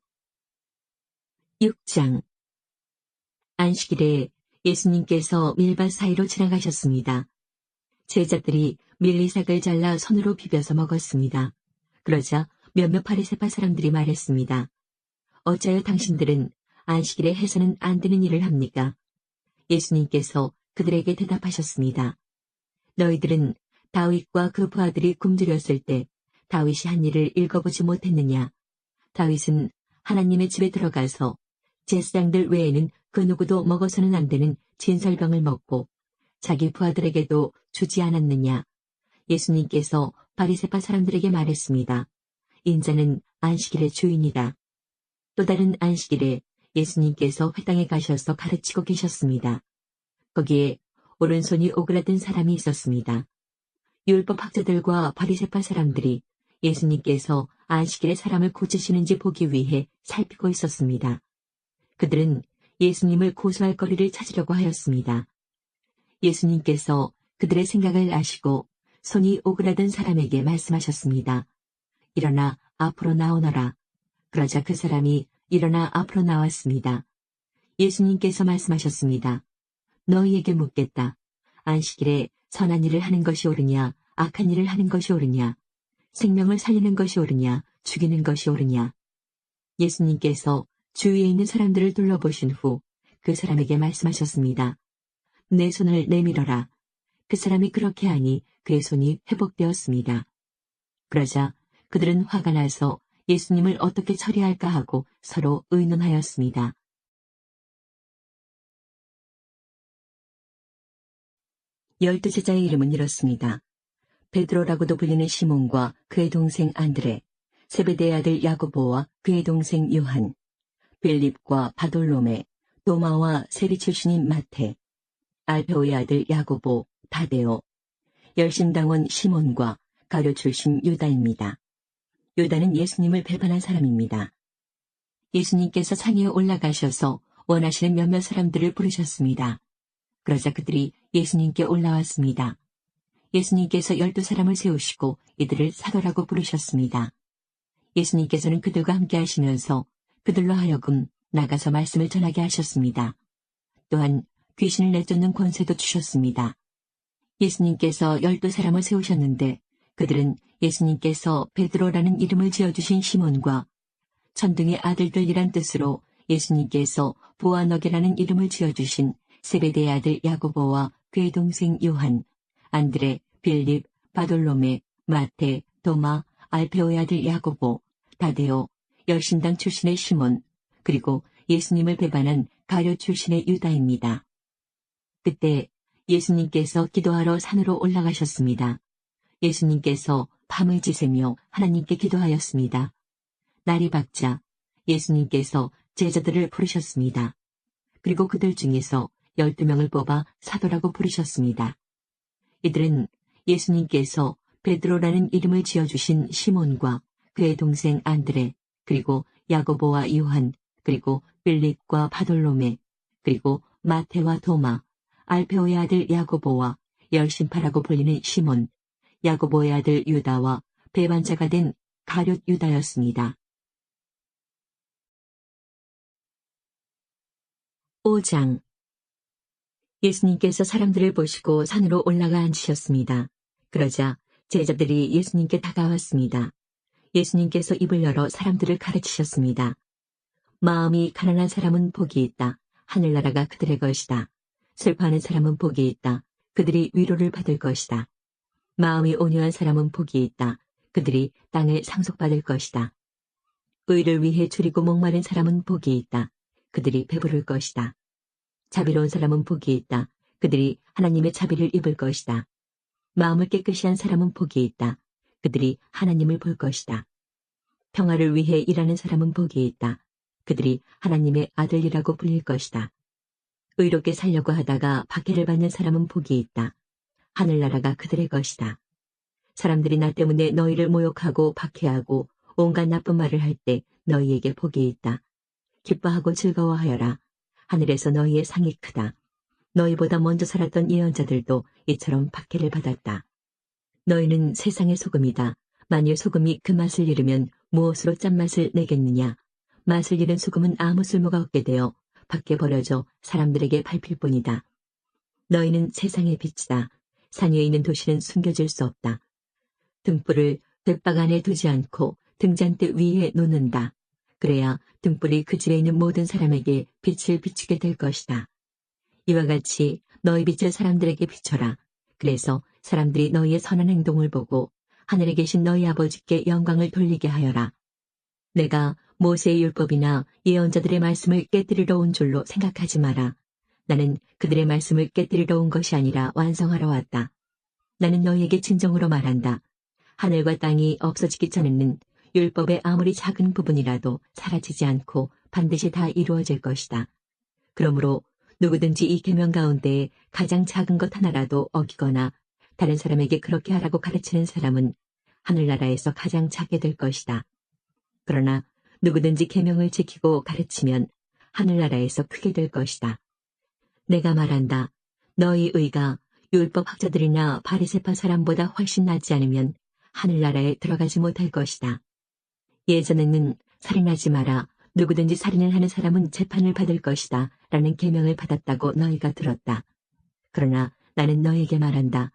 6장 안식일에 예수님께서 밀밭 사이로 지나가셨습니다. 제자들이 밀리삭을 잘라 손으로 비벼서 먹었습니다. 그러자 몇몇 바리새파 사람들이 말했습니다. 어찌하여 당신들은 안식일에 해서는 안 되는 일을 합니까? 예수님께서 그들에게 대답하셨습니다. 너희들은 다윗과 그 부하들이 굶주렸을 때 다윗이 한 일을 읽어보지 못했느냐? 다윗은 하나님의 집에 들어가서 제사장들 외에는 그 누구도 먹어서는 안 되는 진설병을 먹고 자기 부하들에게도 주지 않았느냐? 예수님께서 바리새파 사람들에게 말했습니다. 인자는 안식일의 주인이다. 또 다른 안식일에 예수님께서 회당에 가셔서 가르치고 계셨습니다. 거기에 오른손이 오그라든 사람이 있었습니다. 율법 학자들과 바리새파 사람들이 예수님께서 안식일에 사람을 고치시는지 보기 위해 살피고 있었습니다. 그들은 예수님을 고소할 거리를 찾으려고 하였습니다. 예수님께서 그들의 생각을 아시고 손이 오그라든 사람에게 말씀하셨습니다. 일어나 앞으로 나오너라. 그러자 그 사람이 일어나 앞으로 나왔습니다. 예수님께서 말씀하셨습니다. 너희에게 묻겠다. 안식일에 선한 일을 하는 것이 옳으냐, 악한 일을 하는 것이 옳으냐, 생명을 살리는 것이 옳으냐, 죽이는 것이 옳으냐. 예수님께서 주위에 있는 사람들을 둘러보신 후 그 사람에게 말씀하셨습니다. 내 손을 내밀어라. 그 사람이 그렇게 하니 그의 손이 회복되었습니다. 그러자 그들은 화가 나서 예수님을 어떻게 처리할까 하고 서로 의논하였습니다. 열두 제자의 이름은 이렇습니다. 베드로라고도 불리는 시몬과 그의 동생 안드레, 세베대의 아들 야고보와 그의 동생 요한, 빌립과 바돌로메, 도마와 세리 출신인 마태, 알페오의 아들 야고보, 다데오, 열심당원 시몬과 가룟 출신 유다입니다. 유다는 예수님을 배반한 사람입니다. 예수님께서 산위에 올라가셔서 원하시는 몇몇 사람들을 부르셨습니다. 그러자 그들이 예수님께 올라왔습니다. 예수님께서 12사람을 세우시고 이들을 사도라고 부르셨습니다. 예수님께서는 그들과 함께 하시면서 그들로 하여금 나가서 말씀을 전하게 하셨습니다. 또한 귀신을 내쫓는 권세도 주셨습니다. 예수님께서 12사람을 세우셨는데 그들은 예수님께서 베드로라는 이름을 지어주신 시몬과 천둥의 아들들이란 뜻으로 예수님께서 보아너게라는 이름을 지어주신 세베대의 아들 야고보와 그의 동생 요한, 안드레, 빌립, 바돌로메, 마테, 도마, 알페오의 아들 야고보, 다데오, 열심당 출신의 시몬, 그리고 예수님을 배반한 가룟 출신의 유다입니다. 그때 예수님께서 기도하러 산으로 올라가셨습니다. 예수님께서 밤을 지새며 하나님께 기도하였습니다. 날이 밝자 예수님께서 제자들을 부르셨습니다. 그리고 그들 중에서 12명을 뽑아 사도라고 부르셨습니다. 이들은 예수님께서 베드로라는 이름을 지어주신 시몬과 그의 동생 안드레, 그리고 야고보와 요한, 그리고 빌립과 바돌로메, 그리고 마테와 도마, 알페오의 아들 야고보와 열심파라고 불리는 시몬, 야고보의 아들 유다와 배반자가 된 가룟 유다였습니다. 5장. 예수님께서 사람들을 보시고 산으로 올라가 앉으셨습니다. 그러자 제자들이 예수님께 다가왔습니다. 예수님께서 입을 열어 사람들을 가르치셨습니다. 마음이 가난한 사람은 복이 있다. 하늘나라가 그들의 것이다. 슬퍼하는 사람은 복이 있다. 그들이 위로를 받을 것이다. 마음이 온유한 사람은 복이 있다. 그들이 땅을 상속받을 것이다. 의를 위해 줄이고 목마른 사람은 복이 있다. 그들이 배부를 것이다. 자비로운 사람은 복이 있다. 그들이 하나님의 자비를 입을 것이다. 마음을 깨끗이 한 사람은 복이 있다. 그들이 하나님을 볼 것이다. 평화를 위해 일하는 사람은 복이 있다. 그들이 하나님의 아들이라고 불릴 것이다. 의롭게 살려고 하다가 박해를 받는 사람은 복이 있다. 하늘나라가 그들의 것이다. 사람들이 나 때문에 너희를 모욕하고 박해하고 온갖 나쁜 말을 할 때 너희에게 복이 있다. 기뻐하고 즐거워하여라. 하늘에서 너희의 상이 크다. 너희보다 먼저 살았던 예언자들도 이처럼 박해를 받았다. 너희는 세상의 소금이다. 만일 소금이 그 맛을 잃으면 무엇으로 짠맛을 내겠느냐. 맛을 잃은 소금은 아무 쓸모가 없게 되어 밖에 버려져 사람들에게 밟힐 뿐이다. 너희는 세상의 빛이다. 산 위에 있는 도시는 숨겨질 수 없다. 등불을 돛박 안에 두지 않고 등잔대 위에 놓는다. 그래야 등불이 그 집에 있는 모든 사람에게 빛을 비추게 될 것이다. 이와 같이 너희 빛을 사람들에게 비춰라. 그래서 사람들이 너희의 선한 행동을 보고 하늘에 계신 너희 아버지께 영광을 돌리게 하여라. 내가 모세의 율법이나 예언자들의 말씀을 깨뜨리러 온 줄로 생각하지 마라. 나는 그들의 말씀을 깨뜨리러 온 것이 아니라 완성하러 왔다. 나는 너희에게 진정으로 말한다. 하늘과 땅이 없어지기 전에는 율법의 아무리 작은 부분이라도 사라지지 않고 반드시 다 이루어질 것이다. 그러므로 누구든지 이 계명 가운데 가장 작은 것 하나라도 어기거나 다른 사람에게 그렇게 하라고 가르치는 사람은 하늘나라에서 가장 작게 될 것이다. 그러나 누구든지 계명을 지키고 가르치면 하늘나라에서 크게 될 것이다. 내가 말한다. 너희 의가 율법 학자들이나 바리새파 사람보다 훨씬 낫지 않으면 하늘나라에 들어가지 못할 것이다. 예전에는 살인하지 마라. 누구든지 살인을 하는 사람은 재판을 받을 것이다. 라는 계명을 받았다고 너희가 들었다. 그러나 나는 너희에게 말한다.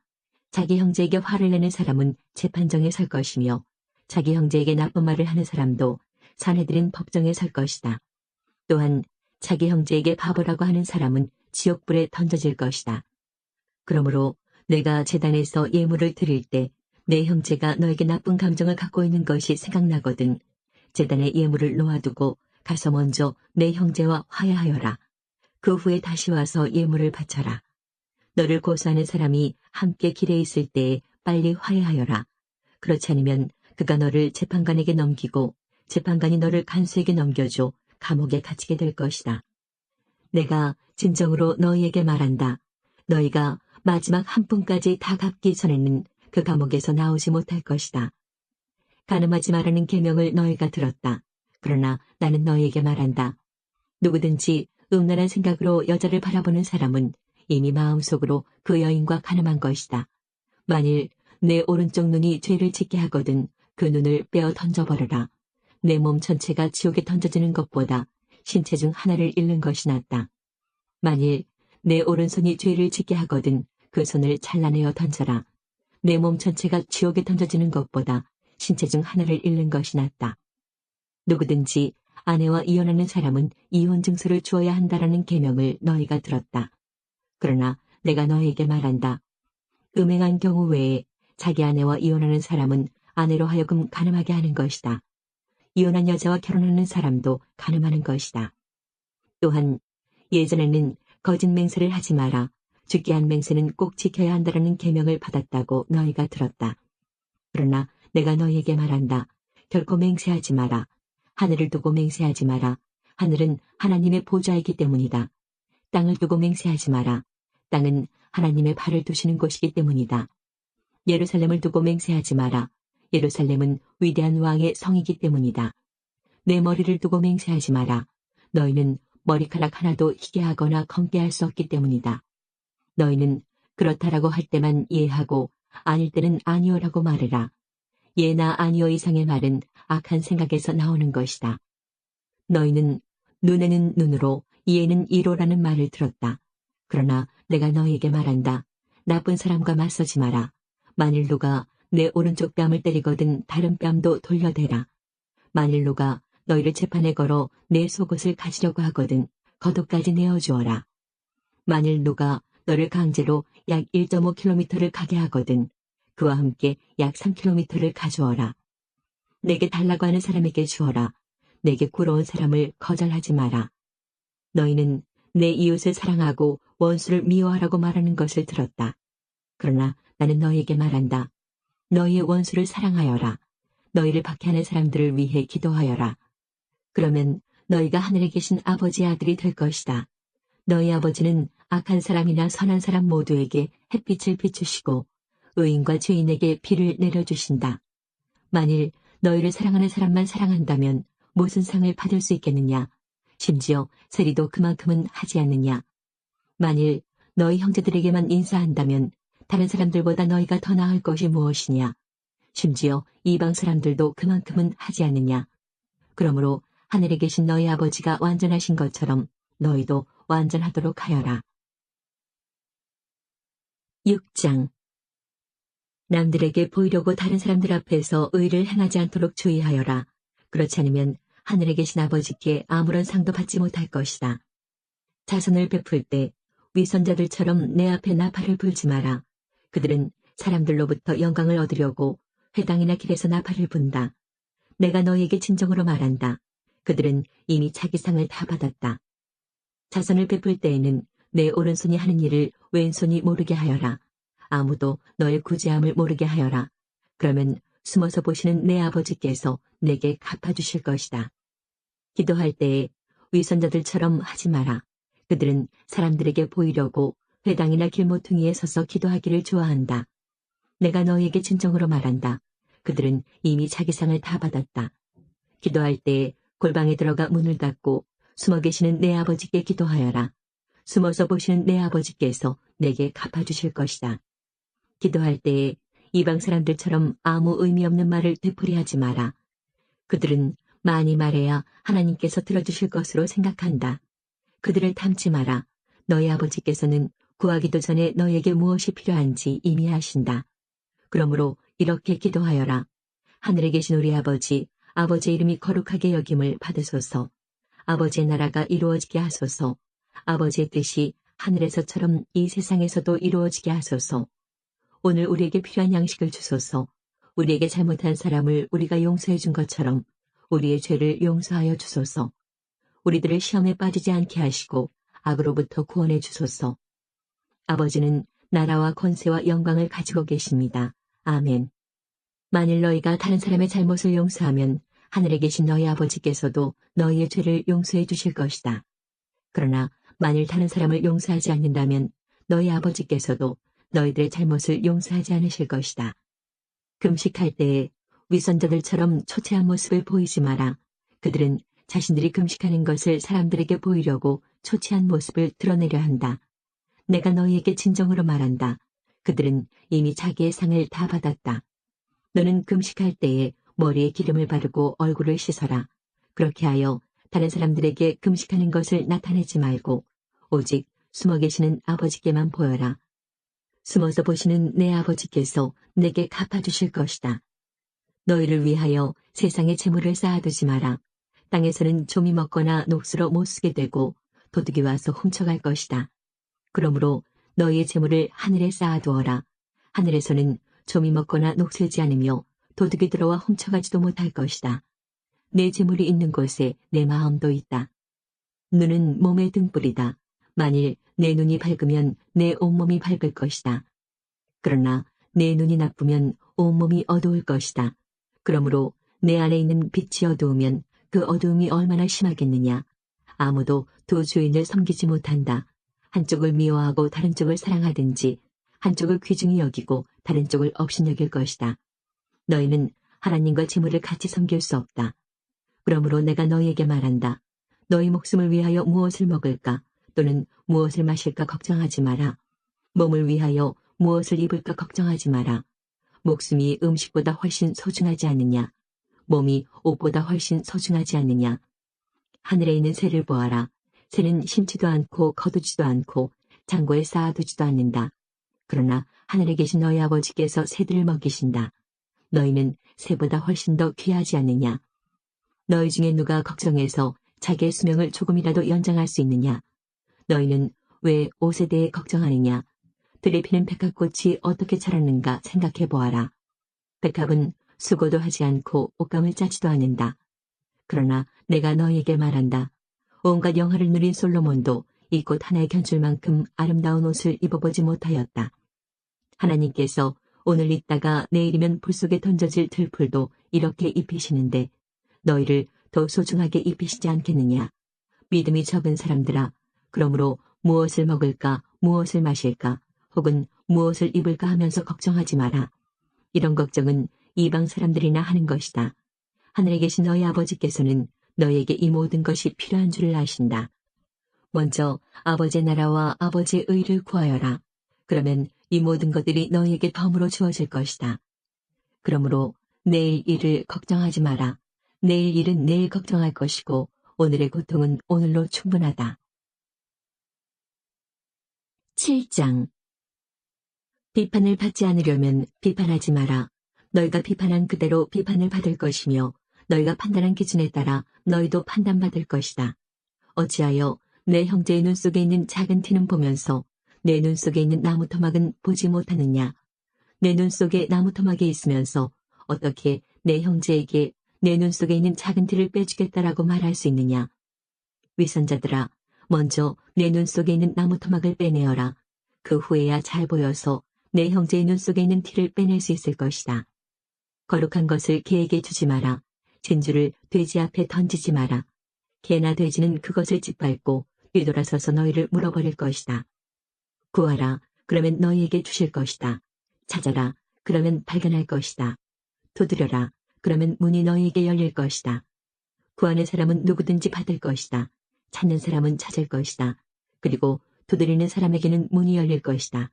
자기 형제에게 화를 내는 사람은 재판정에 설 것이며 자기 형제에게 나쁜 말을 하는 사람도 사내들인 법정에 설 것이다. 또한 자기 형제에게 바보라고 하는 사람은 지옥불에 던져질 것이다. 그러므로 내가 제단에서 예물을 드릴 때 내 형제가 너에게 나쁜 감정을 갖고 있는 것이 생각나거든 제단에 예물을 놓아두고 가서 먼저 내 형제와 화해하여라. 그 후에 다시 와서 예물을 바쳐라. 너를 고소하는 사람이 함께 길에 있을 때에 빨리 화해하여라. 그렇지 않으면 그가 너를 재판관에게 넘기고 재판관이 너를 간수에게 넘겨줘 감옥에 갇히게 될 것이다. 내가 진정으로 너희에게 말한다. 너희가 마지막 한 푼까지 다 갚기 전에는 그 감옥에서 나오지 못할 것이다. 간음하지 말라는 계명을 너희가 들었다. 그러나 나는 너희에게 말한다. 누구든지 음란한 생각으로 여자를 바라보는 사람은 이미 마음속으로 그 여인과 간음한 것이다. 만일 내 오른쪽 눈이 죄를 짓게 하거든 그 눈을 빼어 던져버려라. 내 몸 전체가 지옥에 던져지는 것보다 신체 중 하나를 잃는 것이 낫다. 만일 내 오른손이 죄를 짓게 하거든 그 손을 잘라내어 던져라. 내 몸 전체가 지옥에 던져지는 것보다 신체 중 하나를 잃는 것이 낫다. 누구든지 아내와 이혼하는 사람은 이혼 증서를 주어야 한다라는 계명을 너희가 들었다. 그러나 내가 너희에게 말한다. 음행한 경우 외에 자기 아내와 이혼하는 사람은 아내로 하여금 간음하게 하는 것이다. 이혼한 여자와 결혼하는 사람도 간음하는 것이다. 또한 예전에는 거짓 맹세를 하지 마라. 죽게 한 맹세는 꼭 지켜야 한다라는 계명을 받았다고 너희가 들었다. 그러나 내가 너희에게 말한다. 결코 맹세하지 마라. 하늘을 두고 맹세하지 마라. 하늘은 하나님의 보좌이기 때문이다. 땅을 두고 맹세하지 마라. 땅은 하나님의 발을 두시는 곳이기 때문이다. 예루살렘을 두고 맹세하지 마라. 예루살렘은 위대한 왕의 성이기 때문이다. 내 머리를 두고 맹세하지 마라. 너희는 머리카락 하나도 희게 하거나 검게 할 수 없기 때문이다. 너희는 그렇다라고 할 때만 예하고 아닐 때는 아니오라고 말해라. 예나 아니오 이상의 말은 악한 생각에서 나오는 것이다. 너희는 눈에는 눈으로 이에는 이로라는 말을 들었다. 그러나 내가 너희에게 말한다. 나쁜 사람과 맞서지 마라. 만일 누가 내 오른쪽 뺨을 때리거든 다른 뺨도 돌려대라. 만일 누가 너희를 재판에 걸어 내 속옷을 가지려고 하거든 겉옷까지 내어주어라. 만일 누가 너를 강제로 약 1.5km를 가게 하거든 그와 함께 약 3km를 가주어라. 내게 달라고 하는 사람에게 주어라. 내게 구러운 사람을 거절하지 마라. 너희는 내 이웃을 사랑하고 원수를 미워하라고 말하는 것을 들었다. 그러나 나는 너희에게 말한다. 너희의 원수를 사랑하여라. 너희를 박해하는 사람들을 위해 기도하여라. 그러면 너희가 하늘에 계신 아버지의 아들이 될 것이다. 너희 아버지는 악한 사람이나 선한 사람 모두에게 햇빛을 비추시고 의인과 죄인에게 비를 내려주신다. 만일 너희를 사랑하는 사람만 사랑한다면 무슨 상을 받을 수 있겠느냐? 심지어 세리도 그만큼은 하지 않느냐? 만일 너희 형제들에게만 인사한다면 다른 사람들보다 너희가 더 나을 것이 무엇이냐? 심지어 이방 사람들도 그만큼은 하지 않느냐? 그러므로 하늘에 계신 너희 아버지가 완전하신 것처럼 너희도 완전하도록 하여라. 6장 남들에게 보이려고 다른 사람들 앞에서 의를 행하지 않도록 주의하여라. 그렇지 않으면 하늘에 계신 아버지께 아무런 상도 받지 못할 것이다. 자선을 베풀 때 위선자들처럼 내 앞에 나팔을 불지 마라. 그들은 사람들로부터 영광을 얻으려고 회당이나 길에서 나팔을 분다. 내가 너희에게 진정으로 말한다. 그들은 이미 자기 상을 다 받았다. 자선을 베풀 때에는 내 오른손이 하는 일을 왼손이 모르게 하여라. 아무도 너의 구제함을 모르게 하여라. 그러면 숨어서 보시는 내 아버지께서 내게 갚아주실 것이다. 기도할 때에 위선자들처럼 하지 마라. 그들은 사람들에게 보이려고 회당이나 길모퉁이에 서서 기도하기를 좋아한다. 내가 너희에게 진정으로 말한다. 그들은 이미 자기 상을 다 받았다. 기도할 때에 골방에 들어가 문을 닫고 숨어 계시는 내 아버지께 기도하여라. 숨어서 보시는 내 아버지께서 내게 갚아주실 것이다. 기도할 때에 이방 사람들처럼 아무 의미 없는 말을 되풀이하지 마라. 그들은 많이 말해야 하나님께서 들어주실 것으로 생각한다. 그들을 탐지 마라. 너희 아버지께서는 구하기도 전에 너희에게 무엇이 필요한지 이미 아신다. 그러므로 이렇게 기도하여라. 하늘에 계신 우리 아버지, 아버지의 이름이 거룩하게 여김을 받으소서. 아버지의 나라가 이루어지게 하소서. 아버지의 뜻이 하늘에서처럼 이 세상에서도 이루어지게 하소서. 오늘 우리에게 필요한 양식을 주소서. 우리에게 잘못한 사람을 우리가 용서해 준 것처럼 우리의 죄를 용서하여 주소서. 우리들을 시험에 빠지지 않게 하시고 악으로부터 구원해 주소서. 아버지는 나라와 권세와 영광을 가지고 계십니다. 아멘. 만일 너희가 다른 사람의 잘못을 용서하면 하늘에 계신 너희 아버지께서도 너희의 죄를 용서해 주실 것이다. 그러나 만일 다른 사람을 용서하지 않는다면 너희 아버지께서도 너희들의 잘못을 용서하지 않으실 것이다. 금식할 때에 위선자들처럼 초췌한 모습을 보이지 마라. 그들은 자신들이 금식하는 것을 사람들에게 보이려고 초췌한 모습을 드러내려 한다. 내가 너희에게 진정으로 말한다. 그들은 이미 자기의 상을 다 받았다. 너는 금식할 때에 머리에 기름을 바르고 얼굴을 씻어라. 그렇게 하여 다른 사람들에게 금식하는 것을 나타내지 말고 오직 숨어 계시는 아버지께만 보여라. 숨어서 보시는 내 아버지께서 내게 갚아주실 것이다. 너희를 위하여 세상에 재물을 쌓아두지 마라. 땅에서는 좀이 먹거나 녹수로 못 쓰게 되고 도둑이 와서 훔쳐갈 것이다. 그러므로 너희의 재물을 하늘에 쌓아두어라. 하늘에서는 좀이 먹거나 녹슬지 않으며 도둑이 들어와 훔쳐가지도 못할 것이다. 내 재물이 있는 곳에 내 마음도 있다. 눈은 몸의 등불이다. 만일 내 눈이 밝으면 내 온몸이 밝을 것이다. 그러나 내 눈이 나쁘면 온몸이 어두울 것이다. 그러므로 내 안에 있는 빛이 어두우면 그 어두움이 얼마나 심하겠느냐. 아무도 두 주인을 섬기지 못한다. 한쪽을 미워하고 다른 쪽을 사랑하든지 한쪽을 귀중히 여기고 다른 쪽을 업신여길 것이다. 너희는 하나님과 재물을 같이 섬길 수 없다. 그러므로 내가 너희에게 말한다. 너희 목숨을 위하여 무엇을 먹을까 또는 무엇을 마실까 걱정하지 마라. 몸을 위하여 무엇을 입을까 걱정하지 마라. 목숨이 음식보다 훨씬 소중하지 않느냐. 몸이 옷보다 훨씬 소중하지 않느냐. 하늘에 있는 새를 보아라. 새는 심지도 않고 거두지도 않고 창고에 쌓아두지도 않는다. 그러나 하늘에 계신 너희 아버지께서 새들을 먹이신다. 너희는 새보다 훨씬 더 귀하지 않느냐. 너희 중에 누가 걱정해서 자기의 수명을 조금이라도 연장할 수 있느냐. 너희는 왜 옷에 대해 걱정하느냐. 들에 피는 백합꽃이 어떻게 자라는가 생각해 보아라. 백합은 수고도 하지 않고 옷감을 짜지도 않는다. 그러나 내가 너희에게 말한다. 온갖 영화를 누린 솔로몬도 이 꽃 하나에 견줄 만큼 아름다운 옷을 입어보지 못하였다. 하나님께서 오늘 있다가 내일이면 불 속에 던져질 들풀도 이렇게 입히시는데 너희를 더 소중하게 입히시지 않겠느냐. 믿음이 적은 사람들아, 그러므로 무엇을 먹을까, 무엇을 마실까, 혹은 무엇을 입을까 하면서 걱정하지 마라. 이런 걱정은 이방 사람들이나 하는 것이다. 하늘에 계신 너희 아버지께서는 너희에게 이 모든 것이 필요한 줄을 아신다. 먼저 아버지의 나라와 아버지의 의를 구하여라. 그러면 이 모든 것들이 너희에게 덤으로 주어질 것이다. 그러므로 내일 일을 걱정하지 마라. 내일 일은 내일 걱정할 것이고 오늘의 고통은 오늘로 충분하다. 7장. 비판을 받지 않으려면 비판하지 마라. 너희가 비판한 그대로 비판을 받을 것이며 너희가 판단한 기준에 따라 너희도 판단받을 것이다. 어찌하여 내 형제의 눈 속에 있는 작은 티는 보면서 내 눈 속에 있는 나무 토막은 보지 못하느냐. 내 눈 속에 나무 토막이 있으면서 어떻게 내 형제에게 내 눈 속에 있는 작은 티를 빼주겠다라고 말할 수 있느냐. 위선자들아, 먼저 내 눈 속에 있는 나무 토막을 빼내어라. 그 후에야 잘 보여서 내 형제의 눈 속에 있는 티를 빼낼 수 있을 것이다. 거룩한 것을 개에게 주지 마라. 진주를 돼지 앞에 던지지 마라. 개나 돼지는 그것을 짓밟고 뒤돌아서서 너희를 물어버릴 것이다. 구하라. 그러면 너희에게 주실 것이다. 찾아라. 그러면 발견할 것이다. 두드려라. 그러면 문이 너희에게 열릴 것이다. 구하는 사람은 누구든지 받을 것이다. 찾는 사람은 찾을 것이다. 그리고 두드리는 사람에게는 문이 열릴 것이다.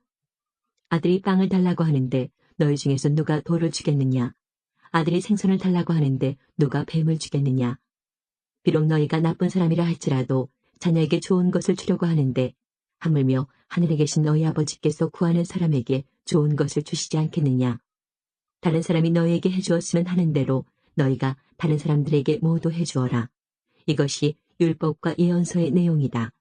아들이 빵을 달라고 하는데 너희 중에서 누가 돌을 주겠느냐? 아들이 생선을 달라고 하는데 누가 뱀을 주겠느냐? 비록 너희가 나쁜 사람이라 할지라도 자녀에게 좋은 것을 주려고 하는데 하물며 하늘에 계신 너희 아버지께서 구하는 사람에게 좋은 것을 주시지 않겠느냐? 다른 사람이 너희에게 해주었으면 하는 대로 너희가 다른 사람들에게 모두 해주어라. 이것이 율법과 예언서의 내용이다.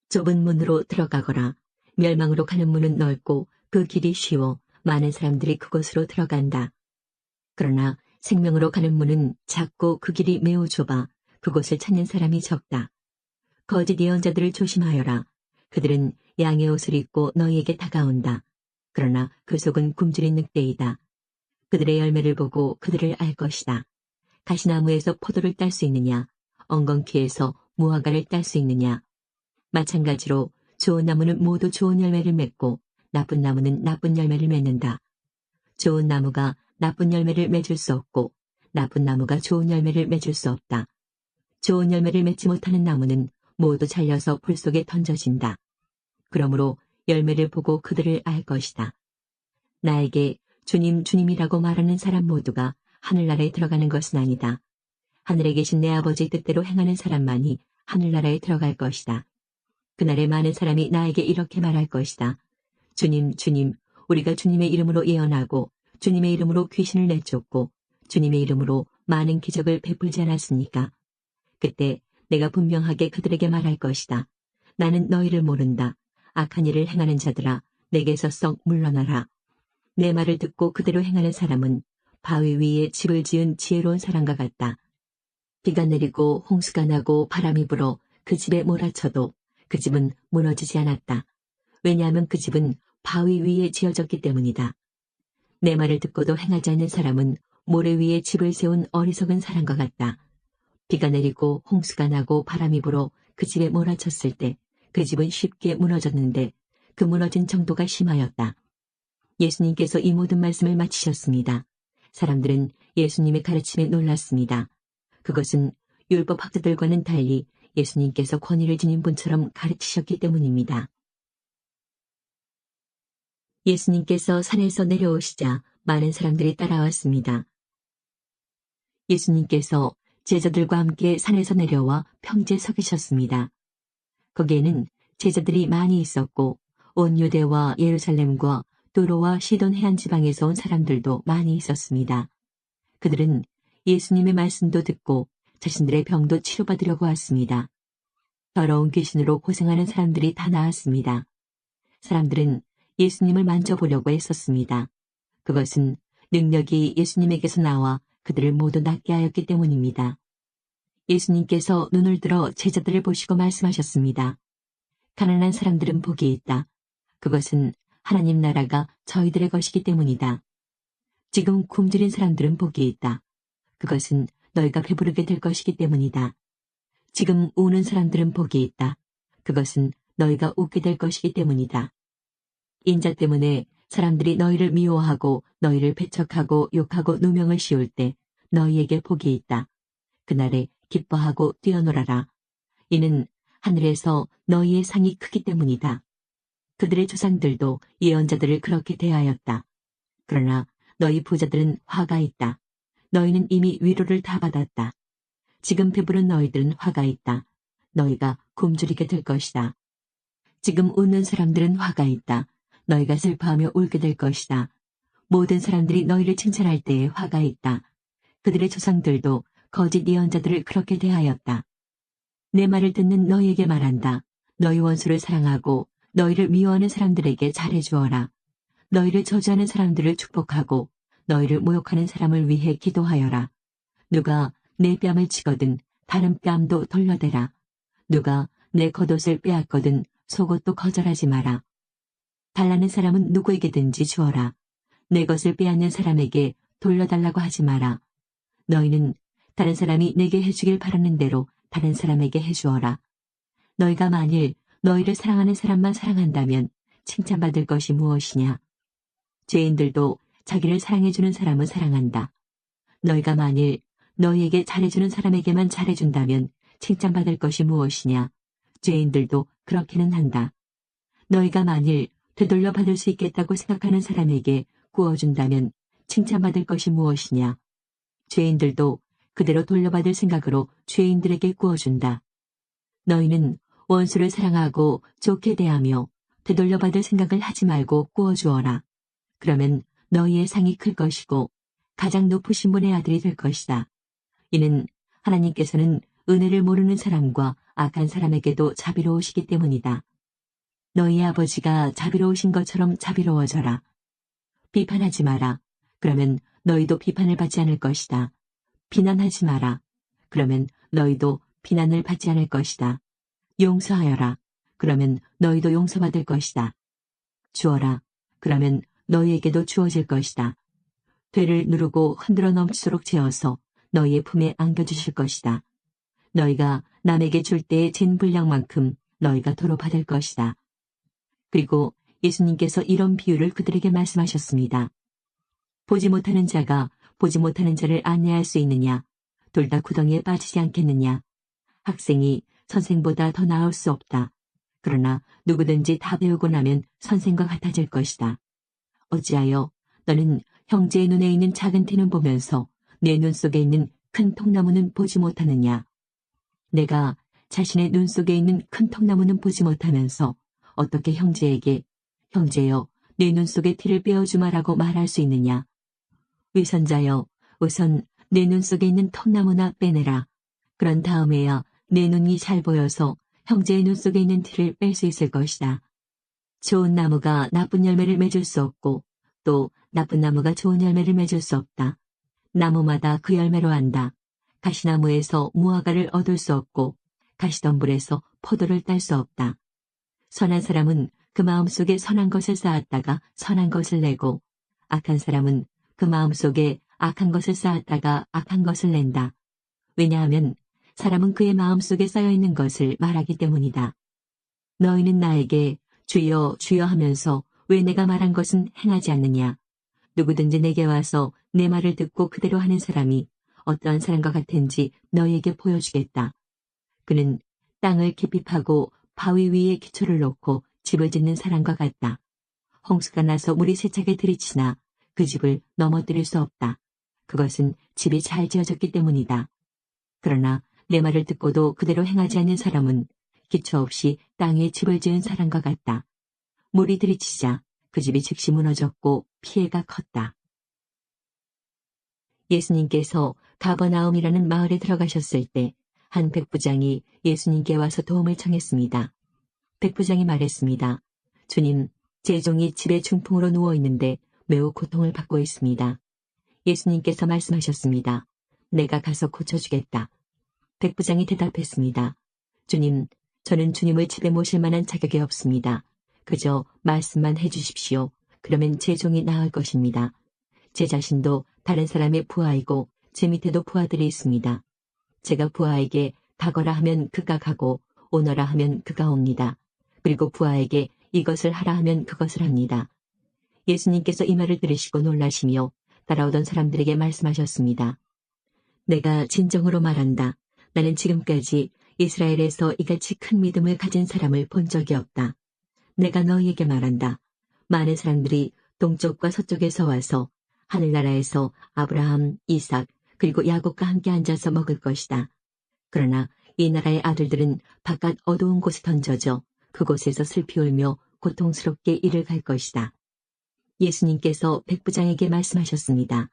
좁은 문으로 들어가거라. 멸망으로 가는 문은 넓고 그 길이 쉬워 많은 사람들이 그곳으로 들어간다. 그러나 생명으로 가는 문은 작고 그 길이 매우 좁아 그곳을 찾는 사람이 적다. 거짓 예언자들을 조심하여라. 그들은 양의 옷을 입고 너희에게 다가온다. 그러나 그 속은 굶주린 늑대이다. 그들의 열매를 보고 그들을 알 것이다. 가시나무에서 포도를 딸 수 있느냐? 엉겅퀴에서 무화과를 딸 수 있느냐? 마찬가지로 좋은 나무는 모두 좋은 열매를 맺고 나쁜 나무는 나쁜 열매를 맺는다. 좋은 나무가 나쁜 열매를 맺을 수 없고 나쁜 나무가 좋은 열매를 맺을 수 없다. 좋은 열매를 맺지 못하는 나무는 모두 잘려서 불 속에 던져진다. 그러므로 열매를 보고 그들을 알 것이다. 나에게 주님, 주님이라고 말하는 사람 모두가 하늘나라에 들어가는 것은 아니다. 하늘에 계신 내 아버지 뜻대로 행하는 사람만이 하늘나라에 들어갈 것이다. 그날에 많은 사람이 나에게 이렇게 말할 것이다. 주님, 주님, 우리가 주님의 이름으로 예언하고 주님의 이름으로 귀신을 내쫓고 주님의 이름으로 많은 기적을 베풀지 않았습니까? 그때 내가 분명하게 그들에게 말할 것이다. 나는 너희를 모른다. 악한 일을 행하는 자들아, 내게서 썩 물러나라. 내 말을 듣고 그대로 행하는 사람은 바위 위에 집을 지은 지혜로운 사람과 같다. 비가 내리고 홍수가 나고 바람이 불어 그 집에 몰아쳐도 그 집은 무너지지 않았다. 왜냐하면 그 집은 바위 위에 지어졌기 때문이다. 내 말을 듣고도 행하지 않는 사람은 모래 위에 집을 세운 어리석은 사람과 같다. 비가 내리고 홍수가 나고 바람이 불어 그 집에 몰아쳤을 때 그 집은 쉽게 무너졌는데 그 무너진 정도가 심하였다. 예수님께서 이 모든 말씀을 마치셨습니다. 사람들은 예수님의 가르침에 놀랐습니다. 그것은 율법 학자들과는 달리 예수님께서 권위를 지닌 분처럼 가르치셨기 때문입니다. 예수님께서 산에서 내려오시자 많은 사람들이 따라왔습니다. 예수님께서 제자들과 함께 산에서 내려와 평지에 서 계셨습니다. 거기에는 제자들이 많이 있었고 온 유대와 예루살렘과 도로와 시돈 해안 지방에서 온 사람들도 많이 있었습니다. 그들은 예수님의 말씀도 듣고 자신들의 병도 치료받으려고 왔습니다. 더러운 귀신으로 고생하는 사람들이 다 나왔습니다. 사람들은 예수님을 만져보려고 했었습니다. 그것은 능력이 예수님에게서 나와 그들을 모두 낫게 하였기 때문입니다. 예수님께서 눈을 들어 제자들을 보시고 말씀하셨습니다. 가난한 사람들은 복이 있다. 그것은 하나님 나라가 저희들의 것이기 때문이다. 지금 굶주린 사람들은 복이 있다. 그것은 너희가 배부르게 될 것이기 때문이다. 지금 우는 사람들은 복이 있다. 그것은 너희가 웃게 될 것이기 때문이다. 인자 때문에 사람들이 너희를 미워하고 너희를 배척하고 욕하고 누명을 씌울 때 너희에게 복이 있다. 그날에 기뻐하고 뛰어놀아라. 이는 하늘에서 너희의 상이 크기 때문이다. 그들의 조상들도 예언자들을 그렇게 대하였다. 그러나 너희 부자들은 화가 있다. 너희는 이미 위로를 다 받았다. 지금 배부른 너희들은 화가 있다. 너희가 굶주리게 될 것이다. 지금 웃는 사람들은 화가 있다. 너희가 슬퍼하며 울게 될 것이다. 모든 사람들이 너희를 칭찬할 때에 화가 있다. 그들의 조상들도 거짓 예언자들을 그렇게 대하였다. 내 말을 듣는 너희에게 말한다. 너희 원수를 사랑하고 너희를 미워하는 사람들에게 잘해주어라. 너희를 저주하는 사람들을 축복하고 너희를 모욕하는 사람을 위해 기도하여라. 누가 내 뺨을 치거든 다른 뺨도 돌려대라. 누가 내 겉옷을 빼앗거든 속옷도 거절하지 마라. 달라는 사람은 누구에게든지 주어라. 내 것을 빼앗는 사람에게 돌려달라고 하지 마라. 너희는 다른 사람이 내게 해주길 바라는 대로 다른 사람에게 해주어라. 너희가 만일 너희를 사랑하는 사람만 사랑한다면 칭찬받을 것이 무엇이냐. 죄인들도 자기를 사랑해주는 사람은 사랑한다. 너희가 만일 너희에게 잘해주는 사람에게만 잘해준다면 칭찬받을 것이 무엇이냐. 죄인들도 그렇게는 한다. 너희가 만일 되돌려 받을 수 있겠다고 생각하는 사람에게 구워준다면 칭찬받을 것이 무엇이냐. 죄인들도 그대로 돌려받을 생각으로 죄인들에게 구워준다. 너희는 원수를 사랑하고 좋게 대하며 되돌려 받을 생각을 하지 말고 구워주어라. 그러면 너희의 상이 클 것이고 가장 높으신 분의 아들이 될 것이다. 이는 하나님께서는 은혜를 모르는 사람과 악한 사람에게도 자비로우시기 때문이다. 너희 아버지가 자비로우신 것처럼 자비로워져라. 비판하지 마라. 그러면 너희도 비판을 받지 않을 것이다. 비난하지 마라. 그러면 너희도 비난을 받지 않을 것이다. 용서하여라. 그러면 너희도 용서받을 것이다. 주어라. 그러면 너희에게도 주어질 것이다. 되를 누르고 흔들어 넘치도록 재어서 너희의 품에 안겨주실 것이다. 너희가 남에게 줄 때의 진 분량만큼 너희가 도로 받을 것이다. 그리고 예수님께서 이런 비유를 그들에게 말씀하셨습니다. 보지 못하는 자가 보지 못하는 자를 안내할 수 있느냐? 둘 다 구덩이에 빠지지 않겠느냐? 학생이 선생보다 더 나을 수 없다. 그러나 누구든지 다 배우고 나면 선생과 같아질 것이다. 어찌하여 너는 형제의 눈에 있는 작은 티는 보면서 내 눈 속에 있는 큰 통나무는 보지 못하느냐? 내가 자신의 눈 속에 있는 큰 통나무는 보지 못하면서 어떻게 형제에게 형제여 내 눈 속의 티를 빼어주마라고 말할 수 있느냐? 위선자여 우선 내 눈 속에 있는 통나무나 빼내라. 그런 다음에야 내 눈이 잘 보여서 형제의 눈 속에 있는 티를 뺄 수 있을 것이다. 좋은 나무가 나쁜 열매를 맺을 수 없고 또 나쁜 나무가 좋은 열매를 맺을 수 없다. 나무마다 그 열매로 안다. 가시나무에서 무화과를 얻을 수 없고 가시덤불에서 포도를 딸 수 없다. 선한 사람은 그 마음속에 선한 것을 쌓았다가 선한 것을 내고 악한 사람은 그 마음속에 악한 것을 쌓았다가 악한 것을 낸다. 왜냐하면 사람은 그의 마음속에 쌓여있는 것을 말하기 때문이다. 너희는 나에게 주여 주여 하면서 왜 내가 말한 것은 행하지 않느냐. 누구든지 내게 와서 내 말을 듣고 그대로 하는 사람이 어떠한 사람과 같은지 너희에게 보여주겠다. 그는 땅을 깊이 파고 바위 위에 기초를 놓고 집을 짓는 사람과 같다. 홍수가 나서 물이 세차게 들이치나 그 집을 넘어뜨릴 수 없다. 그것은 집이 잘 지어졌기 때문이다. 그러나 내 말을 듣고도 그대로 행하지 않는 사람은 기초 없이 땅 위에 집을 지은 사람과 같다. 물이 들이치자 그 집이 즉시 무너졌고 피해가 컸다. 예수님께서 가버나움이라는 마을에 들어가셨을 때 한 백부장이 예수님께 와서 도움을 청했습니다. 백부장이 말했습니다. 주님, 제 종이 집에 중풍으로 누워 있는데 매우 고통을 받고 있습니다. 예수님께서 말씀하셨습니다. 내가 가서 고쳐주겠다. 백부장이 대답했습니다. 주님, 저는 주님을 집에 모실 만한 자격이 없습니다. 그저 말씀만 해주십시오. 그러면 제 종이 나을 것입니다. 제 자신도 다른 사람의 부하이고 제 밑에도 부하들이 있습니다. 제가 부하에게 가거라 하면 그가 가고 오너라 하면 그가 옵니다. 그리고 부하에게 이것을 하라 하면 그것을 합니다. 예수님께서 이 말을 들으시고 놀라시며 따라오던 사람들에게 말씀하셨습니다. 내가 진정으로 말한다. 나는 지금까지 이스라엘에서 이같이 큰 믿음을 가진 사람을 본 적이 없다. 내가 너희에게 말한다. 많은 사람들이 동쪽과 서쪽에서 와서 하늘나라에서 아브라함, 이삭, 그리고 야곱과 함께 앉아서 먹을 것이다. 그러나 이 나라의 아들들은 바깥 어두운 곳에 던져져 그곳에서 슬피 울며 고통스럽게 이를 갈 것이다. 예수님께서 백부장에게 말씀하셨습니다.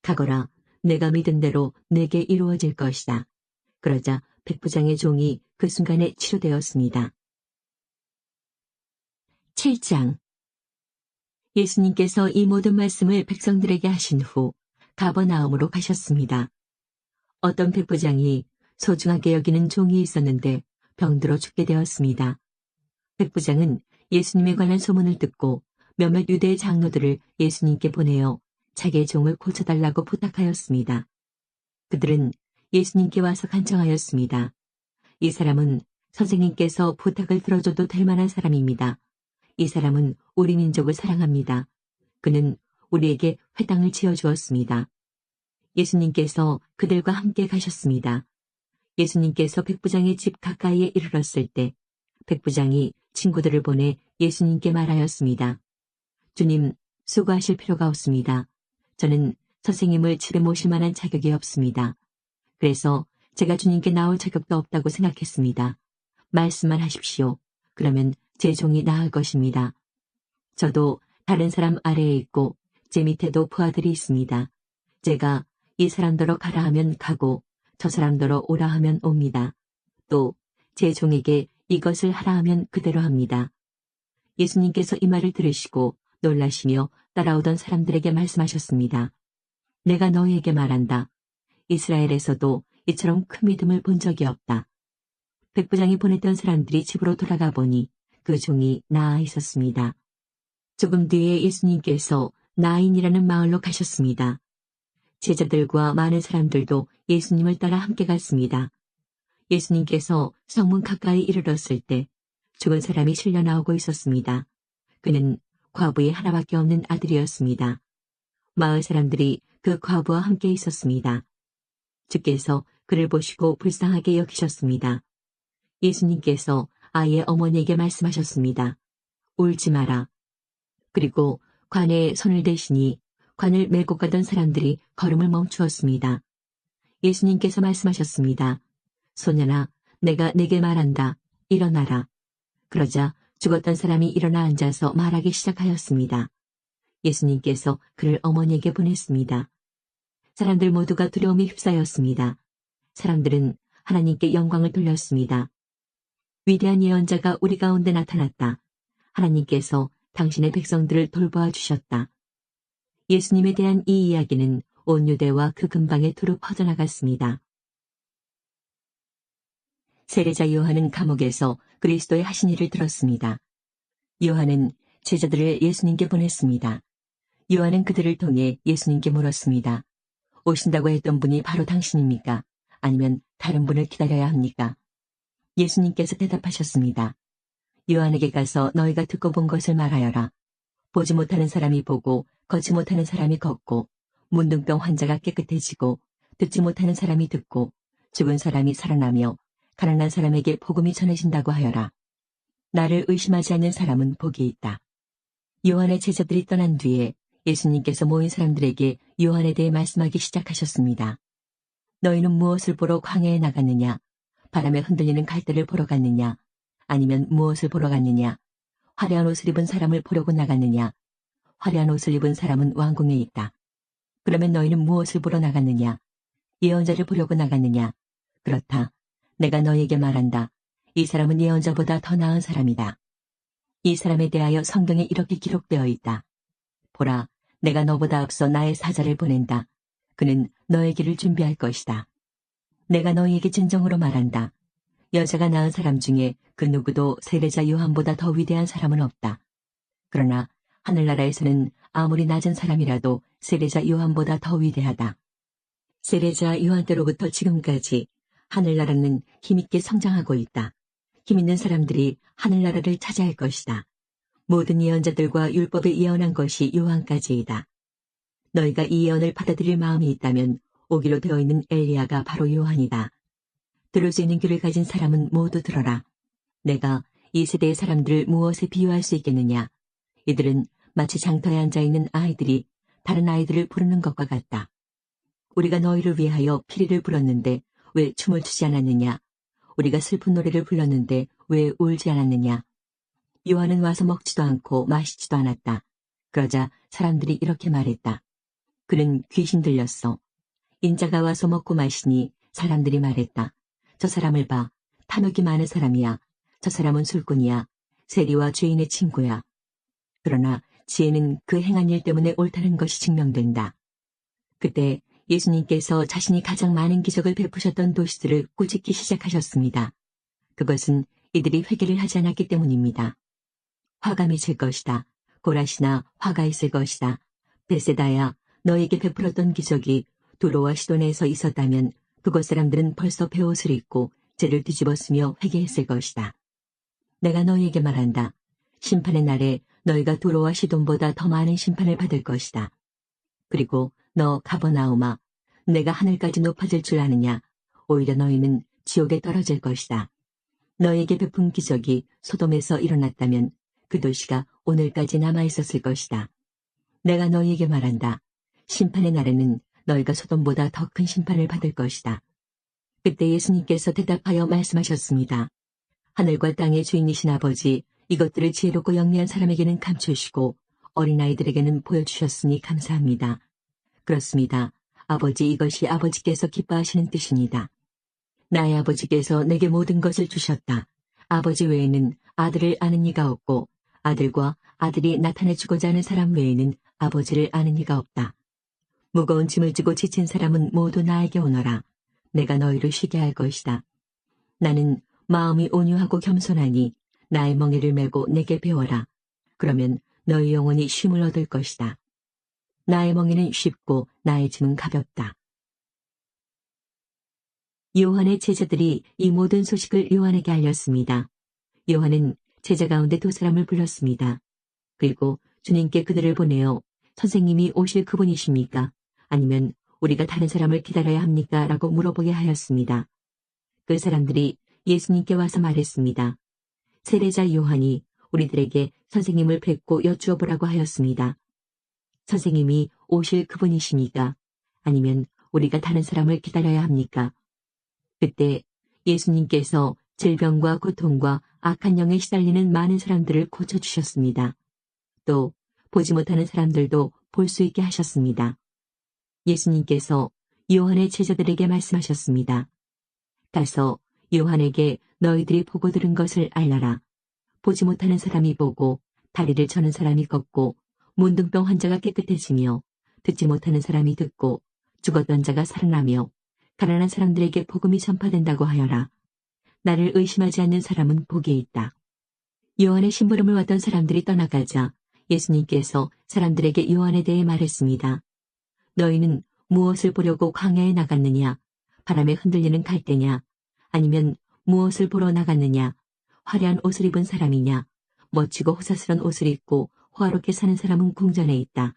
가거라, 내가 믿은 대로 내게 이루어질 것이다. 그러자 백부장의 종이 그 순간에 치료되었습니다. 7장. 예수님께서 이 모든 말씀을 백성들에게 하신 후 가버나움으로 가셨습니다. 어떤 백부장이 소중하게 여기는 종이 있었는데 병들어 죽게 되었습니다. 백부장은 예수님에 관한 소문을 듣고 몇몇 유대의 장로들을 예수님께 보내어 자기의 종을 고쳐달라고 부탁하였습니다. 그들은 예수님께 와서 간청하였습니다. 이 사람은 선생님께서 부탁을 들어줘도 될 만한 사람입니다. 이 사람은 우리 민족을 사랑합니다. 그는 우리에게 회당을 지어주었습니다. 예수님께서 그들과 함께 가셨습니다. 예수님께서 백부장의 집 가까이에 이르렀을 때 백부장이 친구들을 보내 예수님께 말하였습니다. 주님, 수고하실 필요가 없습니다. 저는 선생님을 집에 모실 만한 자격이 없습니다. 그래서 제가 주님께 나올 자격도 없다고 생각했습니다. 말씀만 하십시오. 그러면 제 종이 나을 것입니다. 저도 다른 사람 아래에 있고 제 밑에도 부하들이 있습니다. 제가 이 사람더러 가라 하면 가고 저 사람더러 오라 하면 옵니다. 또 제 종에게 이것을 하라 하면 그대로 합니다. 예수님께서 이 말을 들으시고 놀라시며 따라오던 사람들에게 말씀하셨습니다. 내가 너희에게 말한다. 이스라엘에서도 이처럼 큰 믿음을 본 적이 없다. 백부장이 보냈던 사람들이 집으로 돌아가 보니 그 종이 나아 있었습니다. 조금 뒤에 예수님께서 나인이라는 마을로 가셨습니다. 제자들과 많은 사람들도 예수님을 따라 함께 갔습니다. 예수님께서 성문 가까이 이르렀을 때 죽은 사람이 실려 나오고 있었습니다. 그는 과부의 하나밖에 없는 아들이었습니다. 마을 사람들이 그 과부와 함께 있었습니다. 주께서 그를 보시고 불쌍하게 여기셨습니다. 예수님께서 아이의 어머니에게 말씀하셨습니다. 울지 마라. 그리고 관에 손을 대시니 관을 메고 가던 사람들이 걸음을 멈추었습니다. 예수님께서 말씀하셨습니다. 소년아, 내가 네게 말한다. 일어나라. 그러자 죽었던 사람이 일어나 앉아서 말하기 시작하였습니다. 예수님께서 그를 어머니에게 보냈습니다. 사람들 모두가 두려움에 휩싸였습니다. 사람들은 하나님께 영광을 돌렸습니다. 위대한 예언자가 우리 가운데 나타났다. 하나님께서 당신의 백성들을 돌보아 주셨다. 예수님에 대한 이 이야기는 온 유대와 그 근방에 두루 퍼져나갔습니다. 세례자 요한은 감옥에서 그리스도의 하신 일을 들었습니다. 요한은 제자들을 예수님께 보냈습니다. 요한은 그들을 통해 예수님께 물었습니다. 오신다고 했던 분이 바로 당신입니까? 아니면 다른 분을 기다려야 합니까? 예수님께서 대답하셨습니다. 요한에게 가서 너희가 듣고 본 것을 말하여라. 보지 못하는 사람이 보고 걷지 못하는 사람이 걷고 문둥병 환자가 깨끗해지고 듣지 못하는 사람이 듣고 죽은 사람이 살아나며 가난한 사람에게 복음이 전해진다고 하여라. 나를 의심하지 않는 사람은 복이 있다. 요한의 제자들이 떠난 뒤에 예수님께서 모인 사람들에게 요한에 대해 말씀하기 시작하셨습니다. 너희는 무엇을 보러 광야에 나갔느냐? 바람에 흔들리는 갈대를 보러 갔느냐? 아니면 무엇을 보러 갔느냐? 화려한 옷을 입은 사람을 보려고 나갔느냐? 화려한 옷을 입은 사람은 왕궁에 있다. 그러면 너희는 무엇을 보러 나갔느냐? 예언자를 보려고 나갔느냐? 그렇다. 내가 너희에게 말한다. 이 사람은 예언자보다 더 나은 사람이다. 이 사람에 대하여 성경에 이렇게 기록되어 있다. 보라, 내가 너보다 앞서 나의 사자를 보낸다. 그는 너의 길을 준비할 것이다. 내가 너희에게 진정으로 말한다. 여자가 낳은 사람 중에 그 누구도 세례자 요한보다 더 위대한 사람은 없다. 그러나 하늘나라에서는 아무리 낮은 사람이라도 세례자 요한보다 더 위대하다. 세례자 요한 때로부터 지금까지 하늘나라는 힘있게 성장하고 있다. 힘있는 사람들이 하늘나라를 차지할 것이다. 모든 예언자들과 율법에 예언한 것이 요한까지이다. 너희가 이 예언을 받아들일 마음이 있다면 오기로 되어 있는 엘리야가 바로 요한이다. 들을 수 있는 귀를 가진 사람은 모두 들어라. 내가 이 세대의 사람들을 무엇에 비유할 수 있겠느냐? 이들은 마치 장터에 앉아있는 아이들이 다른 아이들을 부르는 것과 같다. 우리가 너희를 위하여 피리를 불었는데 왜 춤을 추지 않았느냐? 우리가 슬픈 노래를 불렀는데 왜 울지 않았느냐? 요한은 와서 먹지도 않고 마시지도 않았다. 그러자 사람들이 이렇게 말했다. 그는 귀신 들렸어. 인자가 와서 먹고 마시니 사람들이 말했다. 저 사람을 봐. 탐욕이 많은 사람이야. 저 사람은 술꾼이야. 세리와 죄인의 친구야. 그러나 지혜는 그 행한 일 때문에 옳다는 것이 증명된다. 그때 예수님께서 자신이 가장 많은 기적을 베푸셨던 도시들을 꾸짖기 시작하셨습니다. 그것은 이들이 회개를 하지 않았기 때문입니다. 화가 미칠 것이다. 고라시나 화가 있을 것이다. 베세다야, 너에게 베풀었던 기적이 두로와 시돈에서 있었다면 그곳 사람들은 벌써 베옷을 입고 죄를 뒤집었으며 회개했을 것이다. 내가 너희에게 말한다. 심판의 날에 너희가 두로와 시돈보다 더 많은 심판을 받을 것이다. 그리고 너 가버나움아, 내가 하늘까지 높아질 줄 아느냐? 오히려 너희는 지옥에 떨어질 것이다. 너희에게 베푼 기적이 소돔에서 일어났다면 그 도시가 오늘까지 남아있었을 것이다. 내가 너희에게 말한다. 심판의 날에는 너희가 소돔보다 더 큰 심판을 받을 것이다. 그때 예수님께서 대답하여 말씀하셨습니다. 하늘과 땅의 주인이신 아버지, 이것들을 지혜롭고 영리한 사람에게는 감추시고 어린아이들에게는 보여주셨으니 감사합니다. 그렇습니다. 아버지, 이것이 아버지께서 기뻐하시는 뜻입니다. 나의 아버지께서 내게 모든 것을 주셨다. 아버지 외에는 아들을 아는 이가 없고 아들과 아들이 나타내주고자 하는 사람 외에는 아버지를 아는 이가 없다. 무거운 짐을 지고 지친 사람은 모두 나에게 오너라. 내가 너희를 쉬게 할 것이다. 나는 마음이 온유하고 겸손하니 나의 멍에를 메고 내게 배워라. 그러면 너희 영혼이 쉼을 얻을 것이다. 나의 멍에는 쉽고 나의 짐은 가볍다. 요한의 제자들이 이 모든 소식을 요한에게 알렸습니다. 요한은 제자 가운데 두 사람을 불렀습니다. 그리고 주님께 그들을 보내어 선생님이 오실 그분이십니까? 아니면 우리가 다른 사람을 기다려야 합니까? 라고 물어보게 하였습니다. 그 사람들이 예수님께 와서 말했습니다. 세례자 요한이 우리들에게 선생님을 뵙고 여쭈어 보라고 하였습니다. 선생님이 오실 그분이십니까? 아니면 우리가 다른 사람을 기다려야 합니까? 그때 예수님께서 질병과 고통과 악한 영에 시달리는 많은 사람들을 고쳐주셨습니다. 또 보지 못하는 사람들도 볼 수 있게 하셨습니다. 예수님께서 요한의 제자들에게 말씀하셨습니다. 가서 요한에게 너희들이 보고 들은 것을 알려라. 보지 못하는 사람이 보고 다리를 저는 사람이 걷고 문둥병 환자가 깨끗해지며 듣지 못하는 사람이 듣고 죽었던 자가 살아나며 가난한 사람들에게 복음이 전파된다고 하여라. 나를 의심하지 않는 사람은 복이 있다. 요한의 심부름을 왔던 사람들이 떠나가자 예수님께서 사람들에게 요한에 대해 말했습니다. 너희는 무엇을 보려고 광야에 나갔느냐? 바람에 흔들리는 갈대냐? 아니면 무엇을 보러 나갔느냐? 화려한 옷을 입은 사람이냐? 멋지고 호사스러운 옷을 입고 호화롭게 사는 사람은 궁전에 있다.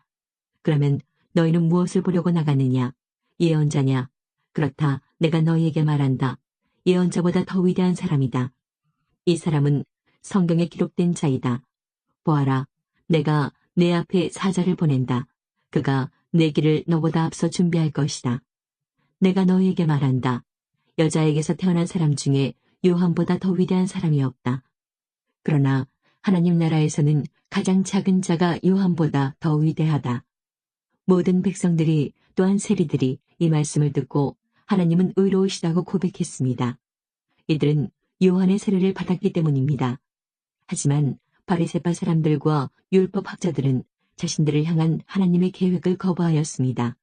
그러면 너희는 무엇을 보려고 나갔느냐? 예언자냐? 그렇다. 내가 너희에게 말한다. 예언자보다 더 위대한 사람이다. 이 사람은 성경에 기록된 자이다. 보아라. 내가 내 앞에 사자를 보낸다. 그가 내 길을 너보다 앞서 준비할 것이다. 내가 너희에게 말한다. 여자에게서 태어난 사람 중에 요한보다 더 위대한 사람이 없다. 그러나 하나님 나라에서는 가장 작은 자가 요한보다 더 위대하다. 모든 백성들이 또한 세리들이 이 말씀을 듣고 하나님은 의로우시다고 고백했습니다. 이들은 요한의 세례를 받았기 때문입니다. 하지만 바리새파 사람들과 율법 학자들은 자신들을 향한 하나님의 계획을 거부하였습니다.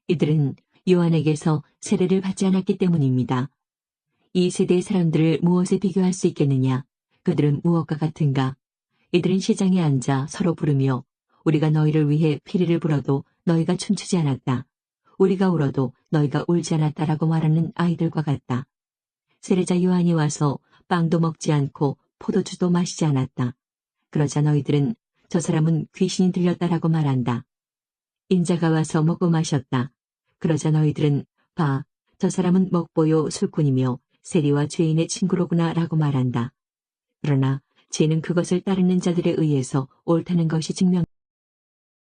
이들은 요한에게서 세례를 받지 않았기 때문입니다. 이 세대의 사람들을 무엇에 비교할 수 있겠느냐? 그들은 무엇과 같은가? 이들은 시장에 앉아 서로 부르며 우리가 너희를 위해 피리를 불어도 너희가 춤추지 않았다. 우리가 울어도 너희가 울지 않았다라고 말하는 아이들과 같다. 세례자 요한이 와서 빵도 먹지 않고 포도주도 마시지 않았다. 그러자 너희들은 저 사람은 귀신이 들렸다라고 말한다. 인자가 와서 먹고 마셨다. 그러자 너희들은 봐, 저 사람은 먹보요 술꾼이며 세리와 죄인의 친구로구나 라고 말한다. 그러나 죄는 그것을 따르는 자들에 의해서 옳다는 것이 증명